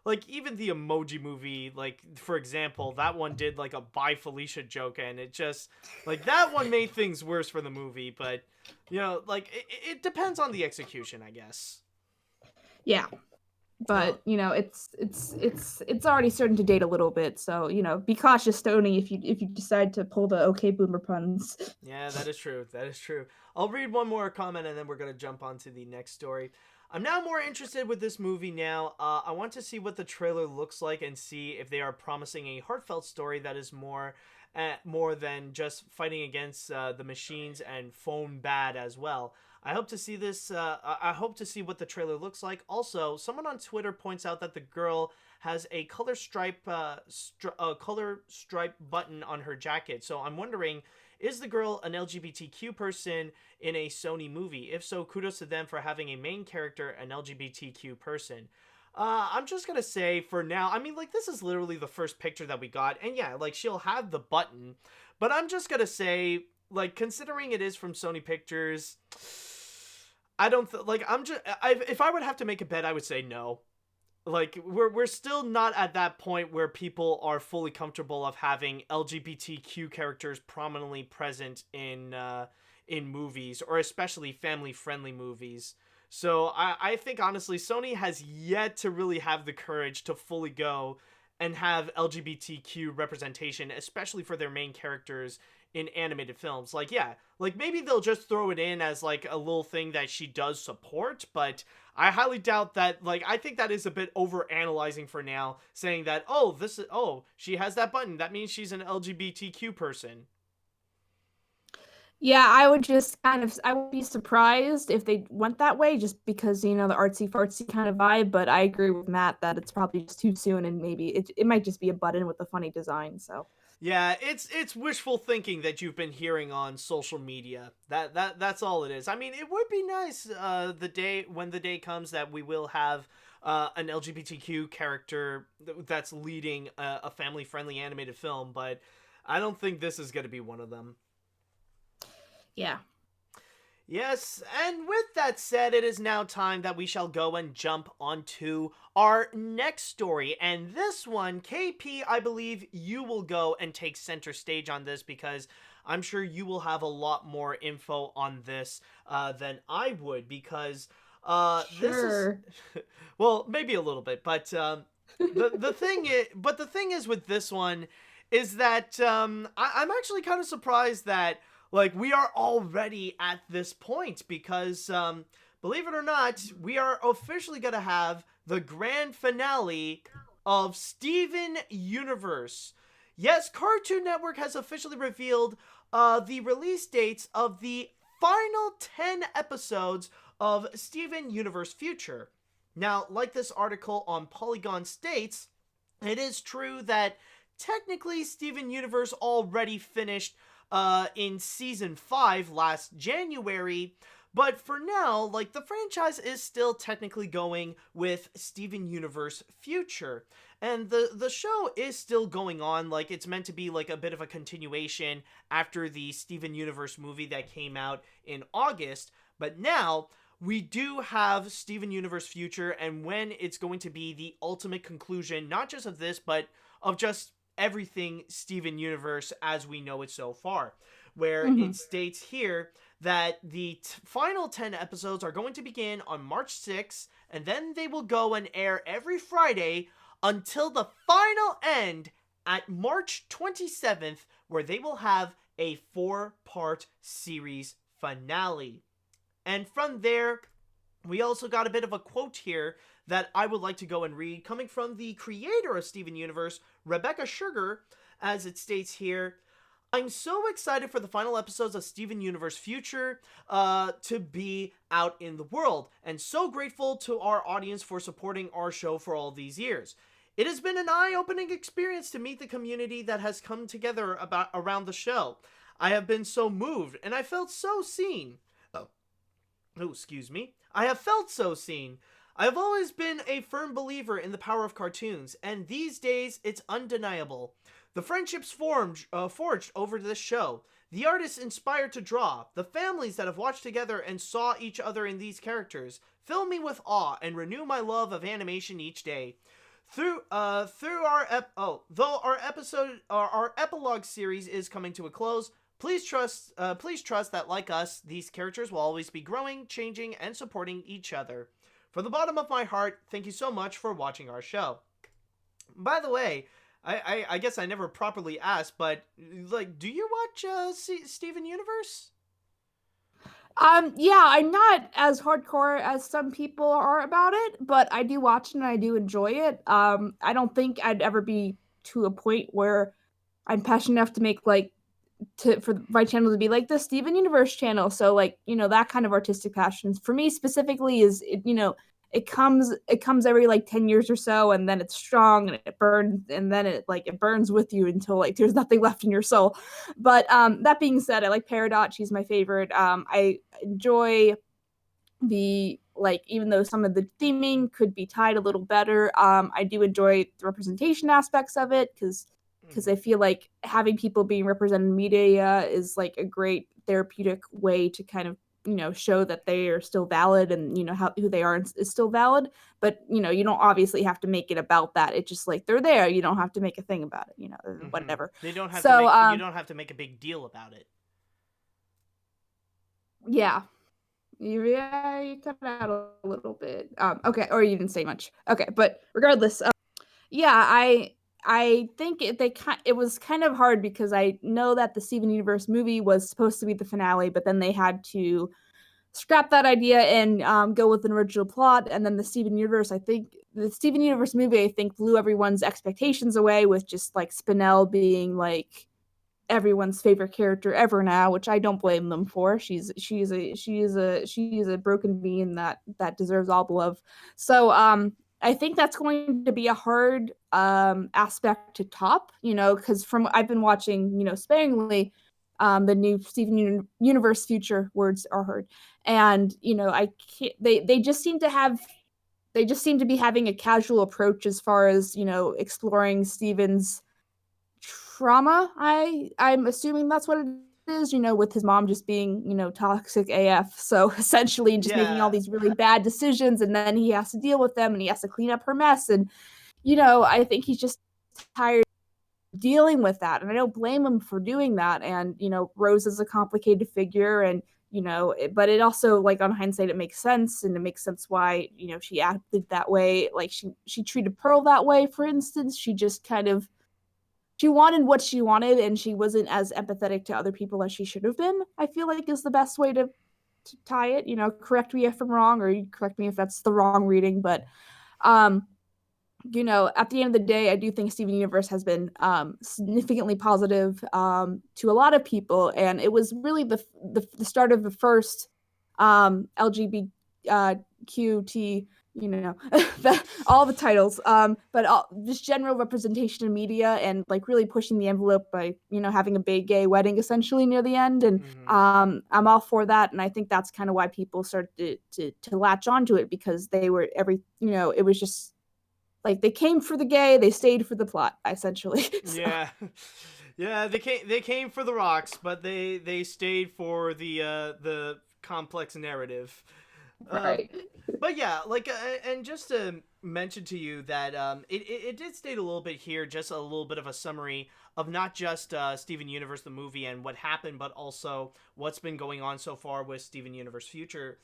the Emoji Movie, like for example, that one did like a Bye Felicia joke, and it just like that one made things worse for the movie. But like it depends on the execution, I guess. Yeah. But it's already starting to date a little bit, so be cautious, Sony, if you decide to pull the okay boomer puns. Yeah, that is true. That is true. I'll read one more comment and then we're gonna jump on to the next story. I'm now more interested with this movie now. I want to see what the trailer looks like and see if they are promising a heartfelt story that is more than just fighting against the machines and phone bad as well. I hope to see this. I hope to see what the trailer looks like. Also, someone on Twitter points out that the girl has a color stripe button on her jacket. So I'm wondering, is the girl an LGBTQ person in a Sony movie? If so, kudos to them for having a main character an LGBTQ person. I'm just gonna say for now, I mean, like, this is literally the first picture that we got, and yeah, like, she'll have the button, but I'm just gonna say, like, considering it is from Sony Pictures, I don't if I would have to make a bet, I would say no. Like, we're still not at that point where people are fully comfortable of having LGBTQ characters prominently present in movies, or especially family-friendly movies. So I think, honestly, Sony has yet to really have the courage to fully go and have LGBTQ representation, especially for their main characters in animated films. Like, yeah, like, maybe they'll just throw it in as, like, a little thing that she does support, but I highly doubt that. Like, I think that is a bit over-analyzing for now, saying that, she has that button, that means she's an LGBTQ person. Yeah, I would be surprised if they went that way, just because, the artsy fartsy kind of vibe, but I agree with Matt that it's probably just too soon, and maybe it might just be a button with a funny design, so. Yeah, it's wishful thinking that you've been hearing on social media. That's all it is. I mean, it would be nice when the day comes that we will have an LGBTQ character that's leading a family-friendly animated film, but I don't think this is going to be one of them. Yeah. Yes, and with that said, it is now time that we shall go and jump onto our next story. And this one, KP, I believe you will go and take center stage on this, because I'm sure you will have a lot more info on this than I would, because this is... well, maybe a little bit, but the thing is with this one is that I'm actually kind of surprised that, like, we are already at this point, because, believe it or not, we are officially going to have the grand finale of Steven Universe. Yes, Cartoon Network has officially revealed the release dates of the final 10 episodes of Steven Universe Future. Now, like this article on Polygon states, it is true that technically Steven Universe already finished in season 5 last January, But for now, like, the franchise is still technically going with Steven Universe Future. And the show is still going on. Like, it's meant to be like a bit of a continuation after the Steven Universe movie that came out in August. But now we do have Steven Universe Future, and when it's going to be the ultimate conclusion, not just of this, but of just everything Steven Universe as we know it so far, where it states here that the final 10 episodes are going to begin on March 6th, and then they will go and air every Friday until the final end at March 27th, where they will have a 4-part series finale. And from there, we also got a bit of a quote here that I would like to go and read, coming from the creator of Steven Universe, Rebecca Sugar, as it states here, "I'm so excited for the final episodes of Steven Universe Future to be out in the world, and so grateful to our audience for supporting our show for all these years. It has been an eye-opening experience to meet the community that has come together around the show. I have been so moved, and I felt so seen. I have felt so seen. I have always been a firm believer in the power of cartoons, and these days it's undeniable. The friendships forged over this show, the artists inspired to draw, the families that have watched together and saw each other in these characters, fill me with awe and renew my love of animation each day. Though our epilogue series is coming to a close, please trust that, like us, these characters will always be growing, changing, and supporting each other. From the bottom of my heart, thank you so much for watching our show." By the way, I guess I never properly asked, but, like, do you watch Steven Universe? Yeah, I'm not as hardcore as some people are about it, but I do watch it and I do enjoy it. I don't think I'd ever be to a point where I'm passionate enough to make, like, for my channel to be like the Steven Universe channel. So, like, that kind of artistic passion for me specifically is, it comes every like 10 years or so, and then it's strong and it burns, and then it burns with you until like there's nothing left in your soul. But that being said, I like Peridot. She's my favorite. I enjoy the, like, even though some of the theming could be tied a little better, I do enjoy the representation aspects of it, because I feel like having people being represented in media is like a great therapeutic way to kind of, show that they are still valid, and, who they are is still valid. But, you don't obviously have to make it about that. It's just like, they're there. You don't have to make a thing about it, whatever. They don't have So, you don't have to make a big deal about it. Yeah. You cut out a little bit. Okay, or you didn't say much. Okay, but regardless, yeah, I think it was kind of hard, because I know that the Steven Universe movie was supposed to be the finale, but then they had to scrap that idea and go with an original plot. And then the Steven Universe movie, I think, blew everyone's expectations away, with just like Spinell being like everyone's favorite character ever now, which I don't blame them for. She's a broken being that deserves all the love. So I think that's going to be a hard aspect to top, because I've been watching, sparingly, the new Steven Universe Future, words are heard, and I can't. They just seem to be having a casual approach as far as exploring Steven's trauma. I'm assuming that's what it is, with his mom just being, toxic AF. So essentially just making all these really bad decisions, and then he has to deal with them, and he has to clean up her mess. And, I think he's just tired of dealing with that. And I don't blame him for doing that. And, Rose is a complicated figure, and, but it also, like, on hindsight, it makes sense. And it makes sense why, she acted that way. Like, she treated Pearl that way, for instance. She just kind of, she wanted what she wanted, and she wasn't as empathetic to other people as she should have been, I feel like, is the best way to tie it. Correct me if I'm wrong, or you correct me if that's the wrong reading. But, at the end of the day, I do think Steven Universe has been significantly positive to a lot of people. And it was really the start of the first LGBTQT all the titles, but just general representation in media and like really pushing the envelope by having a big gay wedding essentially near the end, and I'm all for that, and I think that's kind of why people started to latch onto it, because they were it was just like they came for the gay, they stayed for the plot essentially. So. Yeah, they came for the rocks, but they stayed for the complex narrative. Right. But yeah, like, and just to mention to you that it did state a little bit here, just a little bit of a summary of not just Steven Universe the movie and what happened, but also what's been going on so far with Steven Universe Future.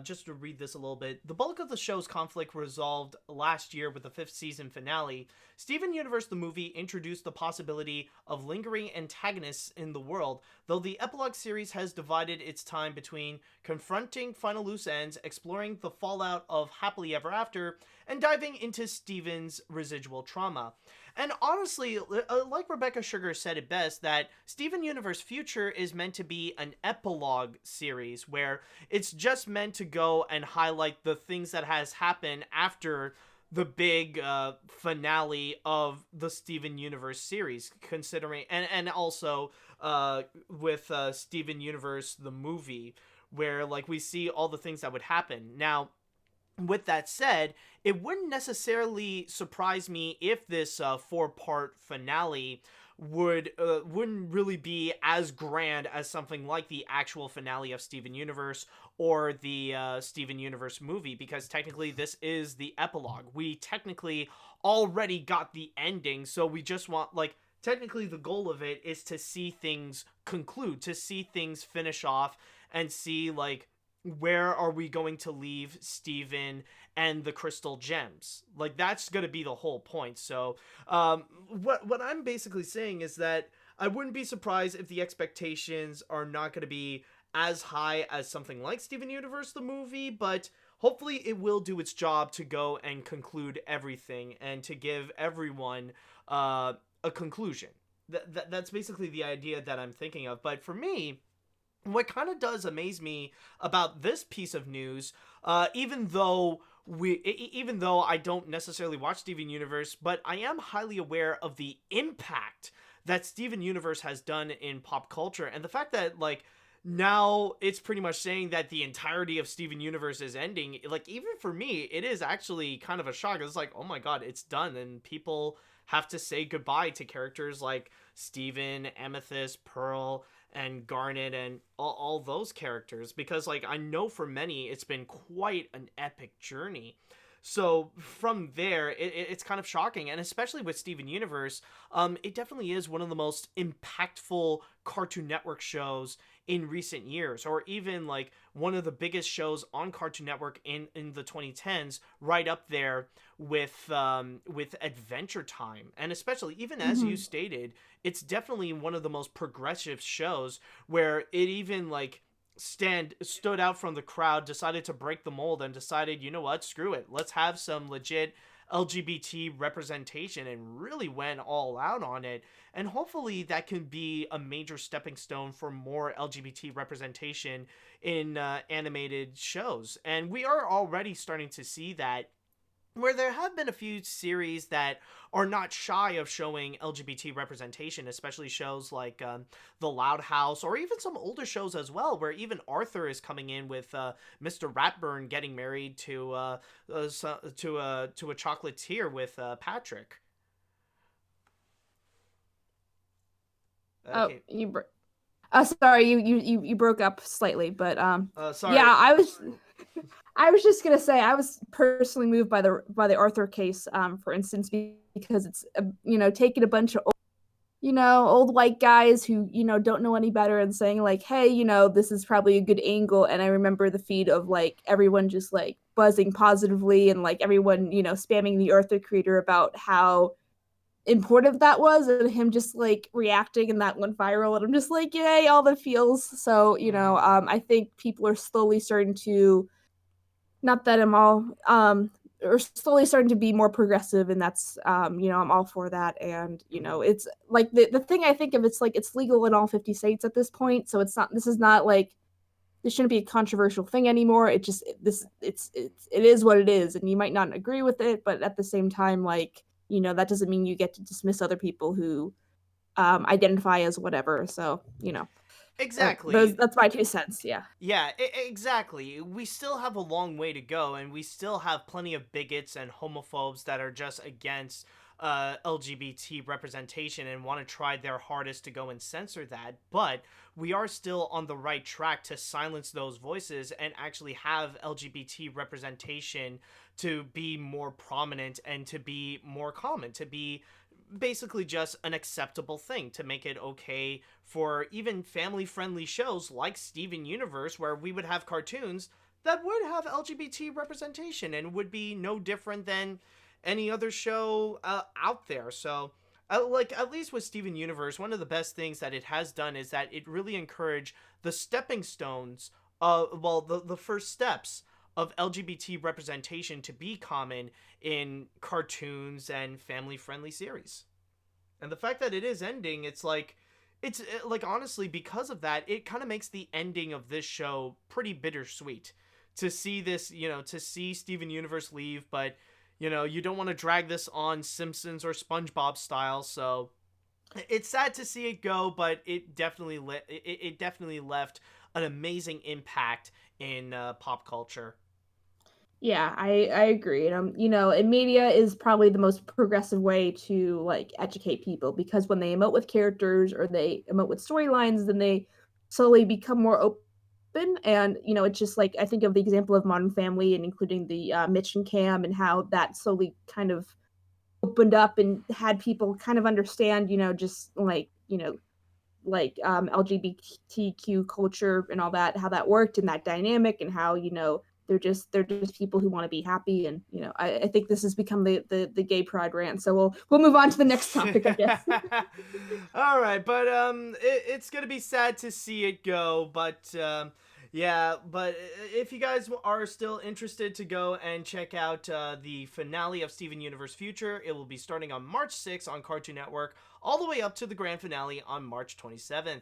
Just to read this a little bit, the bulk of the show's conflict resolved last year with the 5th season finale. Steven Universe the movie introduced the possibility of lingering antagonists in the world, though the epilogue series has divided its time between confronting final loose ends, exploring the fallout of Happily Ever After, and diving into Steven's residual trauma. And honestly, like Rebecca Sugar said it best, that Steven Universe Future is meant to be an epilogue series where it's just meant to go and highlight the things that has happened after the big finale of the Steven Universe series, considering, and also with Steven Universe the movie, where like we see all the things that would happen. Now, with that said, it wouldn't necessarily surprise me if this 4-part finale wouldn't really be as grand as something like the actual finale of Steven Universe or the Steven Universe movie, because technically this is the epilogue. We technically already got the ending, so we just want, like, technically the goal of it is to see things conclude, to see things finish off, and see, like, where are we going to leave Steven and the crystal gems? Like, that's going to be the whole point. So, what I'm basically saying is that I wouldn't be surprised if the expectations are not going to be as high as something like Steven Universe the movie, but hopefully it will do its job to go and conclude everything and to give everyone a conclusion. That's basically the idea that I'm thinking of. But for me, what kind of does amaze me about this piece of news, even though I don't necessarily watch Steven Universe, but I am highly aware of the impact that Steven Universe has done in pop culture, and the fact that, like, now it's pretty much saying that the entirety of Steven Universe is ending. Like, even for me, it is actually kind of a shock. It's like, oh my god, it's done, and people have to say goodbye to characters like Steven, Amethyst, Pearl, and Garnet, and all those characters, because, like, I know for many it's been quite an epic journey. So from there, it's kind of shocking, and especially with Steven Universe, it definitely is one of the most impactful Cartoon Network shows in recent years, or even like one of the biggest shows on Cartoon Network in the 2010s, right up there with Adventure Time, and especially, even as you stated, it's definitely one of the most progressive shows, where it even like stood out from the crowd, decided to break the mold, and decided, you know what, screw it, let's have some legit LGBT representation, and really went all out on it. And hopefully that can be a major stepping stone for more LGBT representation in animated shows. And we are already starting to see that, where there have been a few series that are not shy of showing LGBT representation, especially shows like The Loud House, or even some older shows as well, where even Arthur is coming in with Mr. Ratburn getting married to a chocolatier with Patrick. Okay. Sorry, you broke up slightly, but sorry. Yeah, I was just gonna say I was personally moved by the Arthur case, for instance, because it's taking a bunch of old white guys who don't know any better and saying like, hey, this is probably a good angle. And I remember the feed of like everyone just like buzzing positively, and like everyone spamming the Arthur creator about how important that was, and him just like reacting, and that went viral, and I'm just like, yay, all the feels. So I think people are slowly starting to, not that I'm all are slowly starting to be more progressive, and that's I'm all for that. And it's like the thing I think of, it's like it's legal in all 50 states at this point, so this is not like this shouldn't be a controversial thing anymore. It just it is what it is, and you might not agree with it, but at the same time, like, you know, that doesn't mean you get to dismiss other people who identify as whatever. So, you know, Exactly. that's my 2 cents. Yeah. Yeah, exactly. We still have a long way to go, and we still have plenty of bigots and homophobes that are just against LGBT representation and want to try their hardest to go and censor that. But we are still on the right track to silence those voices and actually have LGBT representation to be more prominent and to be more common, to be basically just an acceptable thing, to make it okay for even family-friendly shows like Steven Universe, where we would have cartoons that would have LGBT representation and would be no different than any other show out there. So, like, at least with Steven Universe, one of the best things that it has done is that it really encouraged the stepping stones, the first steps of LGBT representation to be common in cartoons and family-friendly series. And the fact that it is ending, it's like, honestly, because of that, it kind of makes the ending of this show pretty bittersweet. To see this, you know, to see Steven Universe leave, but, you know, you don't want to drag this on Simpsons or SpongeBob style, so it's sad to see it go, but it definitely left an amazing impact in pop culture. Yeah, I agree. And you know, and media is probably the most progressive way to like educate people, because when they emote with characters or they emote with storylines, then they slowly become more open. And you know, it's just like I think of the example of Modern Family and including the Mitch and Cam, and how that slowly kind of opened up and had people kind of understand, you know, just like, you know, like LGBTQ culture and all that, how that worked and that dynamic, and how, you know, they're just people who want to be happy. And you know, I think this has become the gay pride rant. So we'll move on to the next topic, I guess. All right, but it's gonna be sad to see it go, but yeah, but if you guys are still interested to go and check out the finale of Steven Universe Future, it will be starting on March 6th on Cartoon Network, all the way up to the grand finale on March 27th.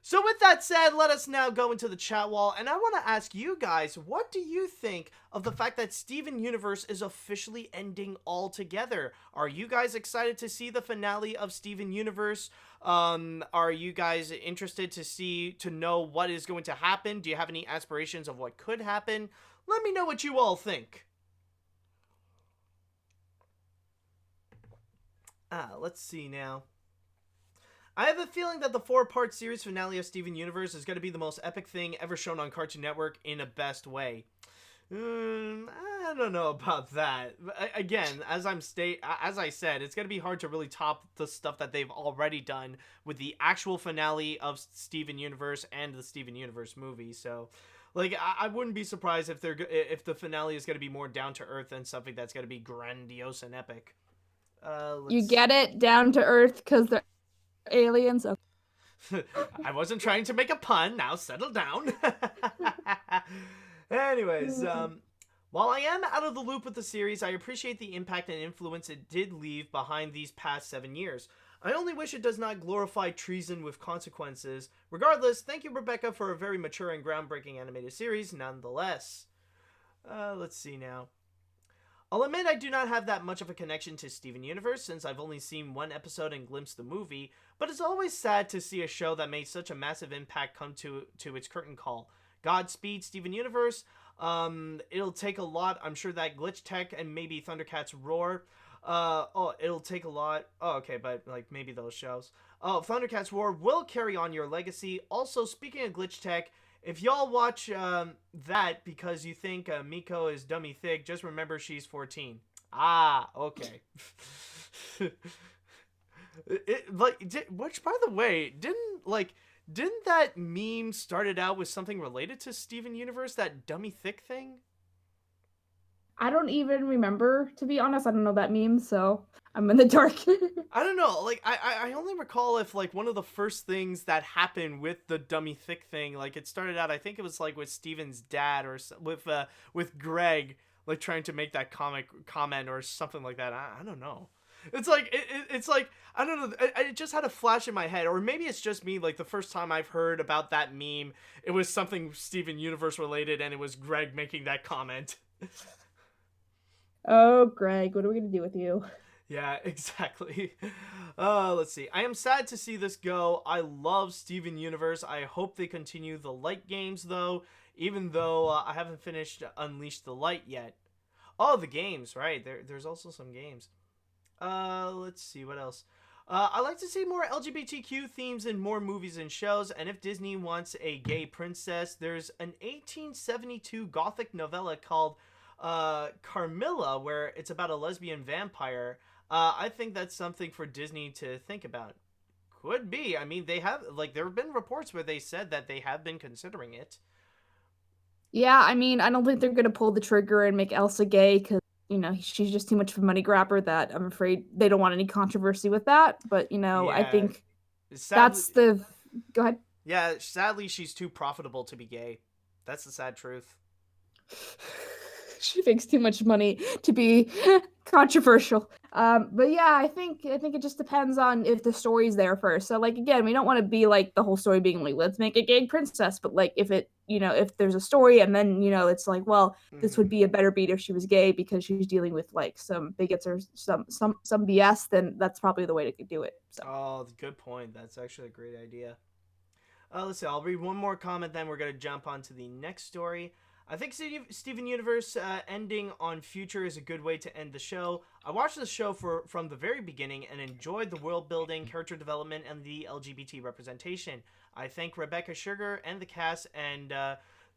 So with that said, let us now go into the chat wall, and I want to ask you guys, what do you think of the fact that Steven Universe is officially ending altogether? Are you guys excited to see the finale of Steven Universe? Are you guys interested to know what is going to happen? Do you have any aspirations of what could happen? Let me know what you all think. Let's see now. I have a feeling that the 4-part series finale of Steven Universe is going to be the most epic thing ever shown on Cartoon Network in a best way. I don't know about that. Again, as I said, it's going to be hard to really top the stuff that they've already done with the actual finale of Steven Universe and the Steven Universe movie. So, like, I wouldn't be surprised if the finale is going to be more down to earth than something that's going to be grandiose and epic. You get it, down to earth, because they're aliens. Okay. I wasn't trying to make a pun. Now settle down. Anyways, while I am out of the loop with the series, I appreciate the impact and influence it did leave behind these past 7 years. I only wish it does not glorify treason with consequences. Regardless, thank you, Rebecca, for a very mature and groundbreaking animated series nonetheless. Let's see now. I'll admit I do not have that much of a connection to Steven Universe, since I've only seen one episode and glimpsed the movie, but it's always sad to see a show that made such a massive impact come to its curtain call. Godspeed, Steven Universe. It'll take a lot. I'm sure that Glitch Tech and maybe Thundercats Roar. It'll take a lot. Oh, okay, but like maybe those shows. Oh, Thundercats Roar will carry on your legacy. Also, speaking of Glitch Tech, if y'all watch that because you think Miko is dummy thick, just remember she's 14. Ah, okay. Which, by the way, didn't that meme started out with something related to Steven Universe, that dummy thick thing? I don't even remember, to be honest. I don't know that meme, so I'm in the dark. I don't know. Like, I only recall if, like, one of the first things that happened with the dummy thick thing, like, it started out, I think it was, like, with Steven's dad or with Greg, like, trying to make that comic comment or something like that. I don't know. It's like it's like I don't know. It just had a flash in my head, or maybe it's just me. Like the first time I've heard about that meme, it was something Steven Universe related, and it was Greg making that comment. Oh, Greg, what are we gonna do with you? Yeah, exactly. Let's see. I am sad to see this go. I love Steven Universe. I hope they continue the Light games, though, even though I haven't finished Unleash the Light yet. Oh, the games, right. There's also some games. Let's see, what else? I like to see more LGBTQ themes in more movies and shows, and if Disney wants a gay princess, there's an 1872 gothic novella called Carmilla, where it's about a lesbian vampire. I think that's something for Disney to think about. Could be. I mean, they have, like, there have been reports where they said that they have been considering it. Yeah, I mean, I don't think they're gonna pull the trigger and make Elsa gay because she's just too much of a money grabber. That I'm afraid they don't want any controversy with that. But I Yeah. think Sadly, that's the. Go ahead. yeah, sadly, she's too profitable to be gay. That's the sad truth. She makes too much money to be controversial. But yeah, I think it just depends on if the story's there first. So like again, we don't want to be like the whole story being like, let's make a gay princess, but like if it if there's a story and then it's like, well, this would be a better beat if she was gay because she's dealing with like some bigots or some BS, then that's probably the way to do it. So. Oh, good point. That's actually a great idea. Let's see. I'll read one more comment, then we're gonna jump on to the next story. I think Steven Universe ending on Future is a good way to end the show. I watched the show from the very beginning and enjoyed the world building, character development, and the LGBT representation. I thank Rebecca Sugar and the cast and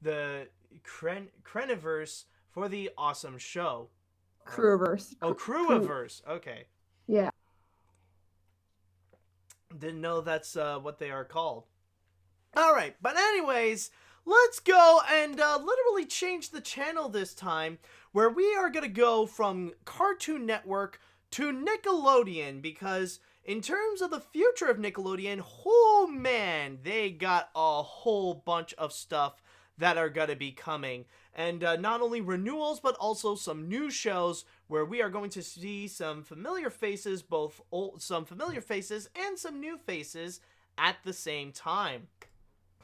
the Creniverse for the awesome show. Crewiverse. Oh, Crewiverse. Okay. Yeah. Didn't know that's what they are called. All right, but anyways, let's go and literally change the channel this time, where we are going to go from Cartoon Network to Nickelodeon, because in terms of the future of Nickelodeon, oh man, they got a whole bunch of stuff that are going to be coming. And not only renewals, but also some new shows where we are going to see some familiar faces, some familiar faces and some new faces at the same time.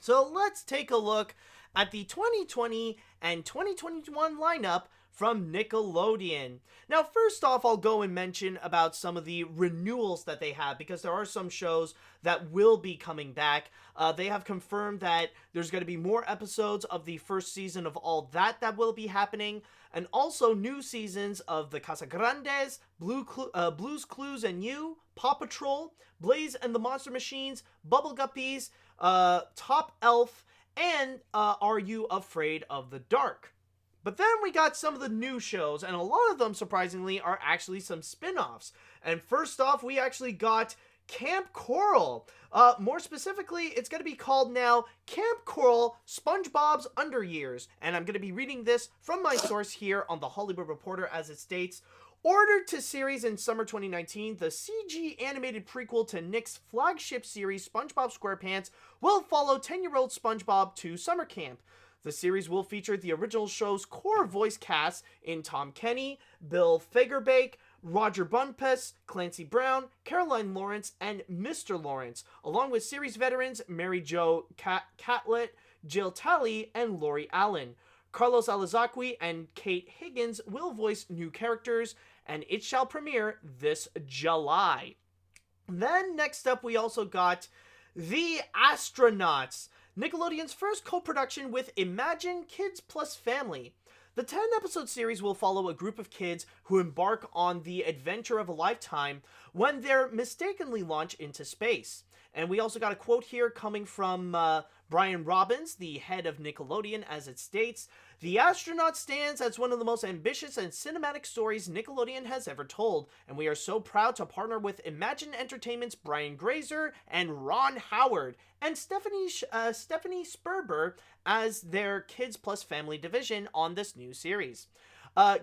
So let's take a look at the 2020 and 2021 lineup from Nickelodeon. Now, first off, I'll go and mention about some of the renewals that they have, because there are some shows that will be coming back. They have confirmed that there's going to be more episodes of the first season of All That will be happening, and also new seasons of The Casagrandes, Blue's Clues and You, Paw Patrol, Blaze and the Monster Machines, Bubble Guppies, Top Elf, and Are You Afraid of the Dark? But then we got some of the new shows, and a lot of them, surprisingly, are actually some spin-offs. And first off, we actually got Kamp Koral. More specifically, it's going to be called now Kamp Koral SpongeBob's Underyears. And I'm going to be reading this from my source here on The Hollywood Reporter, as it states, ordered to series in summer 2019, the CG animated prequel to Nick's flagship series, SpongeBob SquarePants, will follow 10-year-old SpongeBob to summer camp. The series will feature the original show's core voice cast in Tom Kenny, Bill Fagerbakke, Roger Bumpus, Clancy Brown, Caroline Lawrence, and Mr. Lawrence, along with series veterans Mary Jo Catlett, Jill Talley, and Lori Allen. Carlos Alazaqui and Kate Higgins will voice new characters, and it shall premiere this July. Then next up, we also got The Astronauts, Nickelodeon's first co-production with Imagine Kids Plus Family. The 10-episode series will follow a group of kids who embark on the adventure of a lifetime when they're mistakenly launched into space. And we also got a quote here coming from Brian Robbins, the head of Nickelodeon, as it states, "The Astronaut stands as one of the most ambitious and cinematic stories Nickelodeon has ever told, and we are so proud to partner with Imagine Entertainment's Brian Grazer and Ron Howard, and Stephanie Sperber as their Kids Plus Family division on this new series."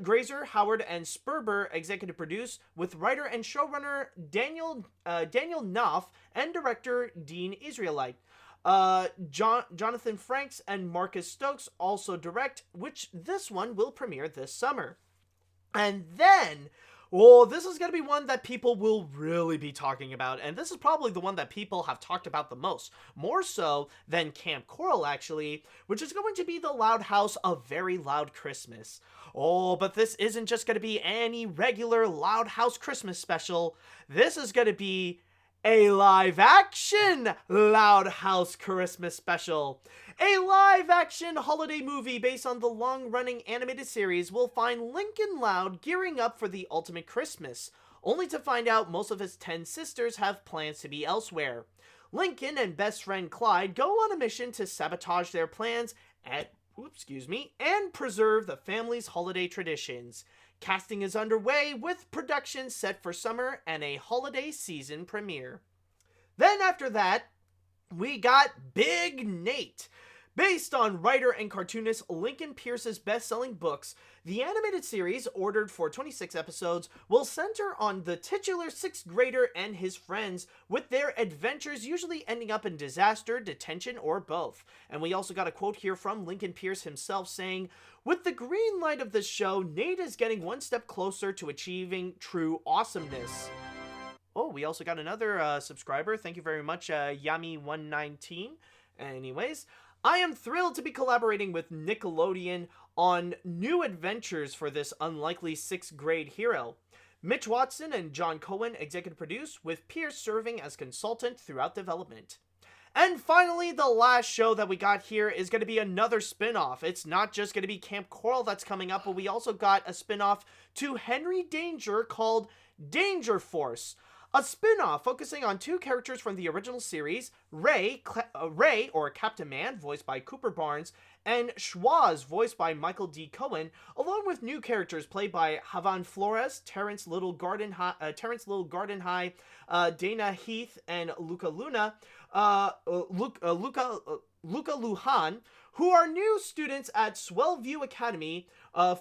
Grazer, Howard, and Sperber executive produce, with writer and showrunner Daniel Knopf and director Dean Israelite. Jonathan Franks and Marcus Stokes also direct, which this one will premiere this summer. And then Oh, this is going to be one that people will really be talking about, and this is probably the one that people have talked about the most, more so than Kamp Koral, actually, which is going to be the Loud House A Very Loud Christmas. Oh, but this isn't just going to be any regular Loud House Christmas special. This is going to be a live-action Loud House Christmas special. A live-action holiday movie based on the long-running animated series will find Lincoln Loud gearing up for the ultimate Christmas, only to find out most of his 10 sisters have plans to be elsewhere. Lincoln and best friend Clyde go on a mission to sabotage their plans and preserve the family's holiday traditions. Casting is underway, with production set for summer and a holiday season premiere. Then after that, we got Big Nate. Based on writer and cartoonist Lincoln Pierce's best-selling books, the animated series, ordered for 26 episodes, will center on the titular 6th grader and his friends, with their adventures usually ending up in disaster, detention, or both. And we also got a quote here from Lincoln Pierce himself saying, "With the green light of this show, Nate is getting one step closer to achieving true awesomeness." Oh, we also got another subscriber. Thank you very much, Yami119. Anyways, I am thrilled to be collaborating with Nickelodeon on new adventures for this unlikely 6th grade hero. Mitch Watson and John Cohen executive produce, with Pierce serving as consultant throughout development. And finally, the last show that we got here is going to be another spin-off. It's not just going to be Kamp Koral that's coming up, but we also got a spin-off to Henry Danger called Danger Force. A spin-off focusing on 2 characters from the original series, Ray, or Captain Man, voiced by Cooper Barnes, and Schwaz, voiced by Michael D. Cohen, along with new characters played by Havan Flores, Terrence Little Garden High, Dana Heath, and Luca Lujan, who are new students at Swellview Academy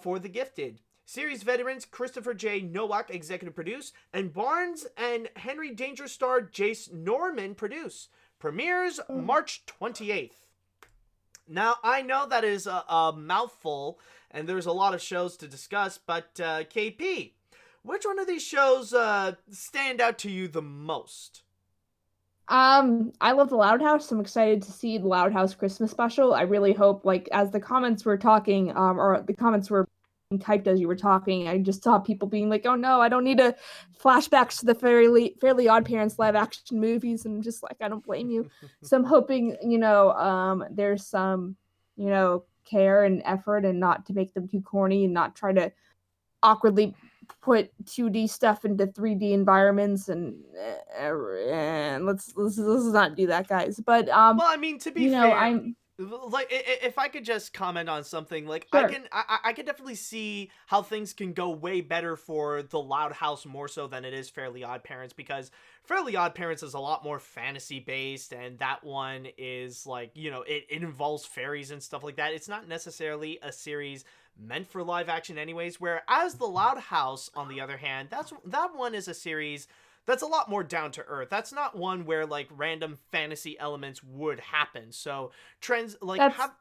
for the Gifted. Series veterans Christopher J. Nowak executive produce, and Barnes and Henry Danger star Jace Norman produce. Premieres March 28th. Now, I know that is a mouthful, and there's a lot of shows to discuss, but KP, which one of these shows stand out to you the most? I love the Loud House. I'm excited to see the Loud House Christmas special. I really hope, like, as the comments were talking, or the comments were typed as you were talking, I just saw people being like, "Oh no, I don't need a flashbacks to the Fairly Odd Parents live action movies," and I'm just like, I don't blame you. So I'm hoping, there's some, care and effort, and not to make them too corny, and not try to awkwardly put 2D stuff into 3D environments, and let's not do that, guys. But well, I mean, to be fair, I'm like, if I could just comment on something, like, sure. I can definitely see how things can go way better for the Loud House more so than it is Fairly Odd Parents, because Fairly Odd Parents is a lot more fantasy based, and that one is like, it involves fairies and stuff like that. It's not necessarily a series meant for live action anyways, whereas the Loud House, on the other hand, that one is a series that's a lot more down to earth. That's not one where, like, random fantasy elements would happen. So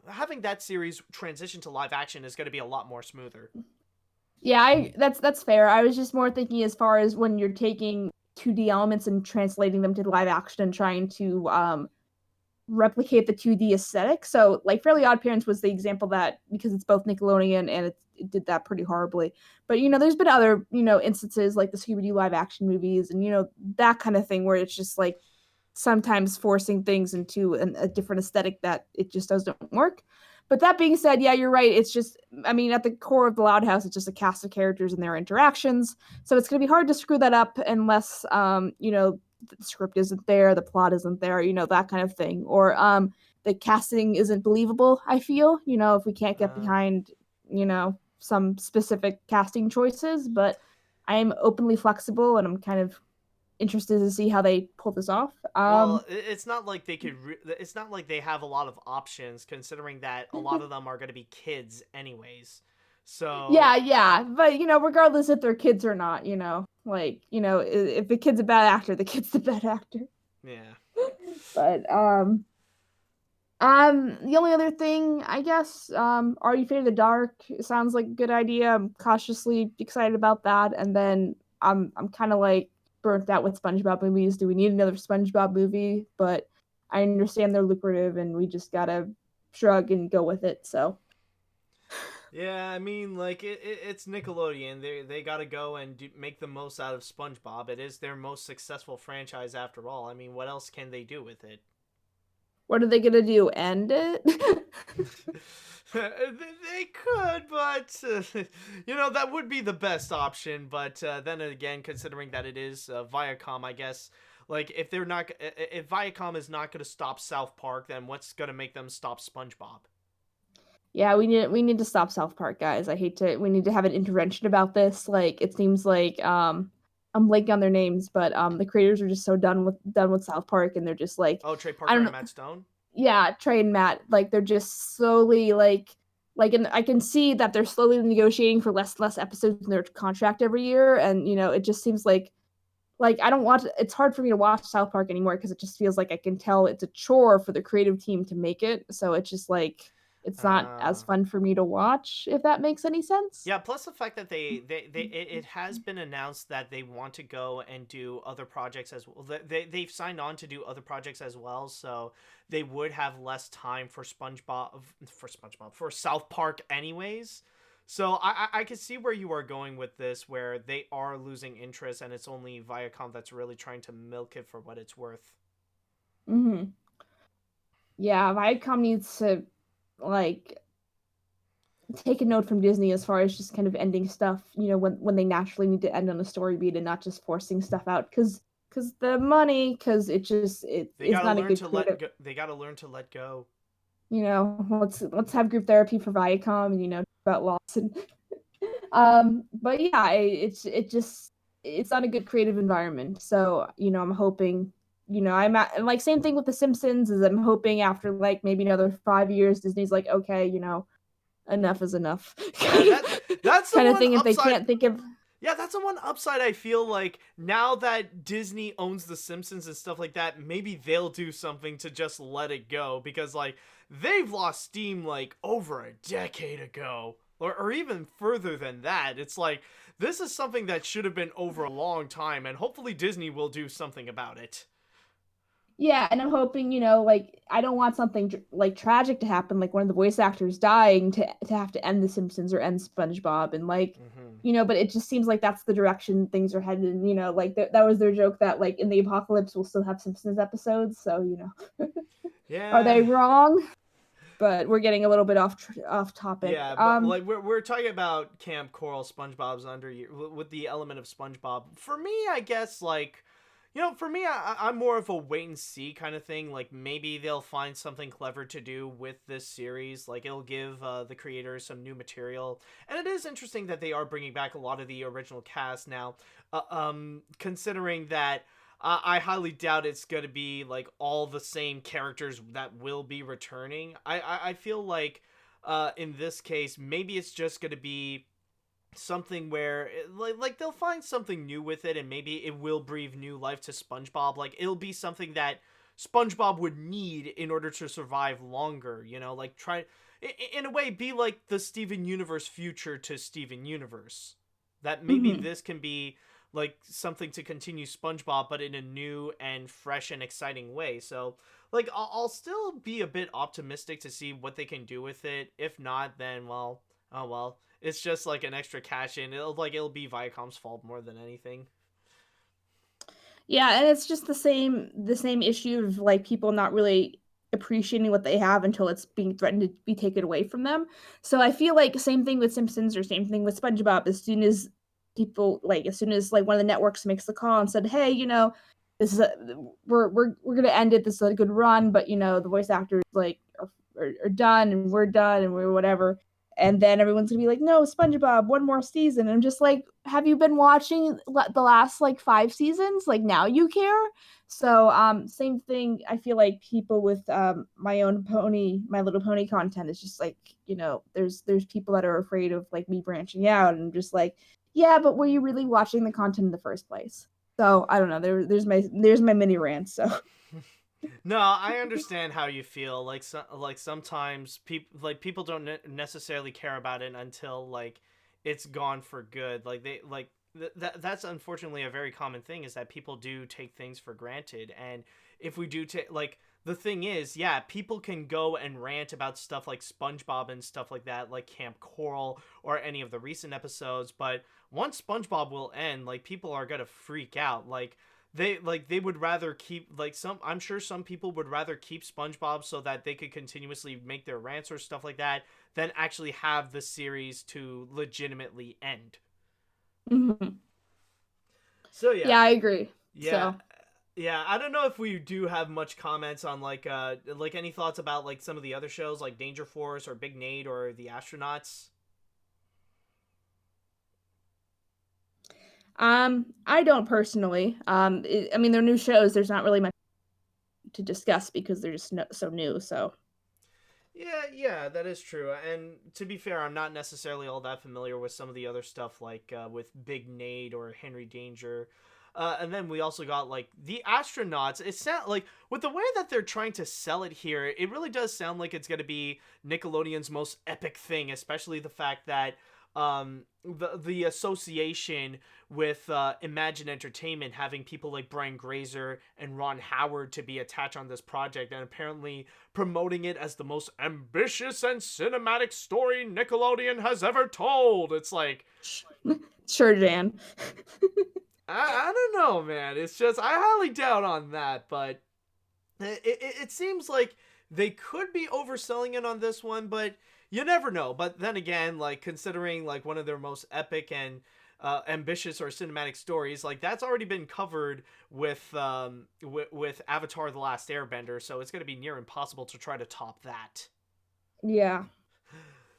having that series transition to live action is going to be a lot more smoother. Yeah, that's fair. I was just more thinking as far as when you're taking 2D elements and translating them to live action and trying to replicate the 2D aesthetic. So, like, Fairly Odd Parents was the example that, because it's both Nickelodeon and it did that pretty horribly. But, there's been other, instances like the Scooby-Doo live action movies and, that kind of thing, where it's just like sometimes forcing things into a different aesthetic that it just doesn't work. But that being said, yeah, you're right. It's just, at the core of the Loud House, it's just a cast of characters and their interactions. So it's going to be hard to screw that up unless, the script isn't there, the plot isn't there, that kind of thing. Or the casting isn't believable, I feel, if we can't get behind, some specific casting choices. But I am openly flexible, and I'm kind of interested to see how they pull this off. Well, it's not like they could. It's not like they have a lot of options, considering that a lot of them are going to be kids, anyways. So yeah, but regardless if they're kids or not, if the kid's a bad actor, the kid's the bad actor. Yeah. But The only other thing, I guess, Are You Afraid of the Dark? It sounds like a good idea. I'm cautiously excited about that. And then I'm kind of like burnt out with SpongeBob movies. Do we need another SpongeBob movie? But I understand they're lucrative, and we just gotta shrug and go with it. So Yeah, I mean, like it's Nickelodeon. They got to go and make the most out of SpongeBob. It is their most successful franchise after all. I mean, what else can they do with it? what are they gonna do? End it? They could, but that would be the best option. But then again, considering that it is Viacom, I guess, like if Viacom is not going to stop South Park, then what's going to make them stop SpongeBob? Yeah, we need to stop South Park, guys. We need to have an intervention about this. Like it seems like I'm blanking on their names, but the creators are just so done with South Park, and they're just like, Oh, Trey I Parker don't and know. Matt Stone. Yeah, Trey and Matt, like they're just slowly and I can see that they're slowly negotiating for less episodes in their contract every year, and it just seems like I don't watch. It's hard for me to watch South Park anymore because it just feels like I can tell it's a chore for the creative team to make it. So it's just like it's not Uh, as fun for me to watch, if that makes any sense. Yeah, plus the fact that it has been announced that they want to go and do other projects as well. They've signed on to do other projects as well, so they would have less time for South Park anyways. So I can see where you are going with this, where they are losing interest, and it's only Viacom that's really trying to milk it for what it's worth. Hmm. Yeah, Viacom needs to like take a note from Disney as far as just kind of ending stuff, when they naturally need to end on a story beat and not just forcing stuff out because the money, because They it's gotta not a learn good to let creative. go. They gotta learn to let go. Let's have group therapy for Viacom and about loss and but yeah, it's not a good creative environment. So I'm hoping, I'm at, and like same thing with The Simpsons, is I'm hoping after like maybe another 5 years Disney's like, okay, enough is enough. Yeah, that's the Kind of one thing. If they upside. can't think of. Yeah, that's the one upside. I feel like now that Disney owns The Simpsons and stuff like that, maybe they'll do something to just let it go, because like they've lost steam like over a decade ago, or even further than that. It's like this is something that should have been over a long time, and hopefully Disney will do something about it. Yeah, and I'm hoping, like I don't want something like tragic to happen, like one of the voice actors dying to have to end The Simpsons or end SpongeBob, and like, Hmm. but it just seems like that's the direction things are headed. And, like that was their joke that like in the apocalypse we'll still have Simpsons episodes. So, are Yeah. they wrong? But we're getting a little bit off topic. Yeah, but like we're talking about Camp Coral, SpongeBob's under with the element of SpongeBob. For me, I guess like for me, I'm more of a wait and see kind of thing. Like maybe they'll find something clever to do with this series. Like it'll give the creators some new material, and it is interesting that they are bringing back a lot of the original cast now. Considering that I highly doubt it's going to be like all the same characters that will be returning. I feel like in this case, maybe it's just going to be something where like they'll find something new with it, and maybe it will breathe new life to SpongeBob. Like it'll be something that SpongeBob would need in order to survive longer, like try in a way be like the Steven Universe future to Steven Universe. That maybe Mhm. this can be like something to continue SpongeBob, but in a new and fresh and exciting way. So like I'll still be a bit optimistic to see what they can do with it. If not, then well, oh well. It's just like an extra cash in. It'll be Viacom's fault more than anything. Yeah, and it's just the same issue of like people not really appreciating what they have until it's being threatened to be taken away from them. So I feel like same thing with Simpsons or same thing with SpongeBob. As soon as like one of the networks makes the call and said, "Hey, this is we're gonna end it. This is a good run, but the voice actors like are done and we're done and we're whatever." And then everyone's gonna be like, "No, SpongeBob, one more season." And I'm just like, "Have you been watching the last like 5 seasons? Like now you care?" So same thing. I feel like people with My Little Pony content is just like, there's people that are afraid of like me branching out, and I'm just like, yeah, but were you really watching the content in the first place? So I don't know. There's my mini rant. So No, I understand how you feel. Like sometimes people don't necessarily care about it until like it's gone for good. Like they like that's unfortunately a very common thing, is that people do take things for granted. And if we do take like the thing is, yeah, people can go and rant about stuff like SpongeBob and stuff like that, like Camp Coral or any of the recent episodes, but once SpongeBob will end, like people are gonna freak out. They would rather keep, like, some, I'm sure some people would rather keep SpongeBob so that they could continuously make their rants or stuff like that than actually have the series to legitimately end. Mhm. So Yeah, I agree. yeah, So. yeah. I don't know if we do have much comments on like any thoughts about like some of the other shows like Danger Force or Big Nate or The Astronauts. I don't personally. I mean, they're new shows. There's not really much to discuss because they're just so new. So. Yeah, that is true. And to be fair, I'm not necessarily all that familiar with some of the other stuff, like with Big Nate or Henry Danger. And then we also got like the astronauts. It sound like, with the way that they're trying to sell it here, it really does sound like it's going to be Nickelodeon's most epic thing, especially the fact that the association with Imagine Entertainment having people like Brian Grazer and Ron Howard to be attached on this project, and apparently promoting it as the most ambitious and cinematic story Nickelodeon has ever told. It's like, Sure, Jan. I don't know, man. It's just, I highly doubt on that, but it seems like they could be overselling it on this one, but you never know. But then again, like, considering like one of their most epic and ambitious or cinematic stories, like that's already been covered with Avatar: The Last Airbender, so it's going to be near impossible to try to top that. Yeah.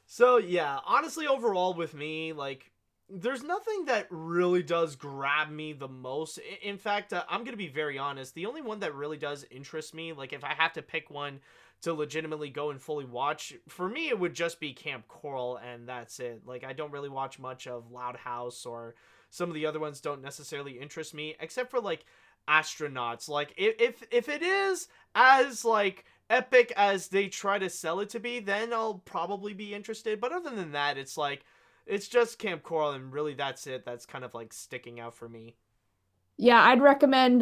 So yeah, honestly, overall with me, like, there's nothing that really does grab me the most. In fact, I'm gonna be very honest. The only one that really does interest me, like if I have to pick one to legitimately go and fully watch, for me it would just be Camp Coral, and that's it. Like, I don't really watch much of Loud House, or some of the other ones don't necessarily interest me, except for like Astronauts. Like, if it is as like epic as they try to sell it to be, then I'll probably be interested. But other than that, it's like, it's just Camp Coral, and really that's it. That's kind of like sticking out for me. Yeah, I'd recommend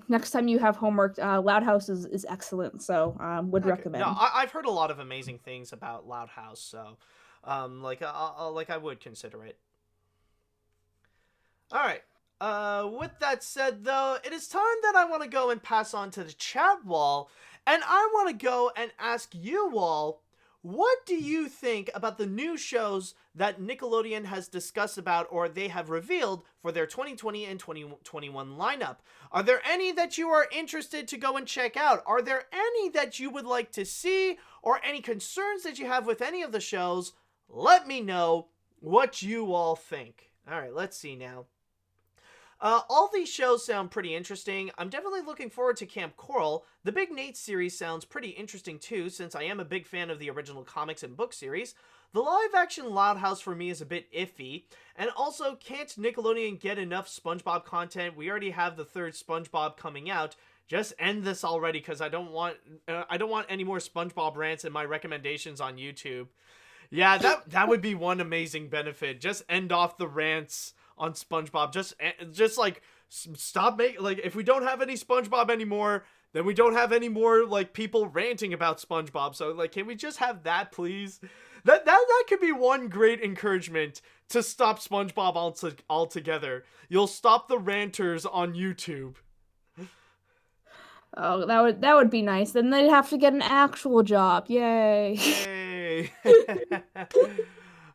next time you have homework, Loud House is excellent. So would Okay. No, recommend. I've heard a lot of amazing things about Loud House, so like I would consider it. All right. With that said, though, it is time that I want to go and pass on to the chat wall, and I want to go and ask you all, what do you think about the new shows that Nickelodeon has discussed about, or they have revealed for their 2020 and 2021 lineup? Are there any that you are interested to go and check out? Are there any that you would like to see, or any concerns that you have with any of the shows? Let me know what you all think. All right, let's see now. All these shows sound pretty interesting. I'm definitely looking forward to Camp Coral. The Big Nate series sounds pretty interesting too, since I am a big fan of the original comics and book series. The live-action Loud House for me is a bit iffy. And also, can't Nickelodeon get enough SpongeBob content? We already have the third SpongeBob coming out. Just end this already, because I don't want any more SpongeBob rants in my recommendations on YouTube. Yeah, that would be one amazing benefit. Just end off the rants on SpongeBob. Just like, stop making, like, if we don't have any SpongeBob anymore, then we don't have any more like people ranting about SpongeBob. So like, can we just have that, please? That could be one great encouragement to stop SpongeBob altogether. You'll stop the ranters on YouTube. Oh, that would be nice. Then they'd have to get an actual job. Yay. Yay.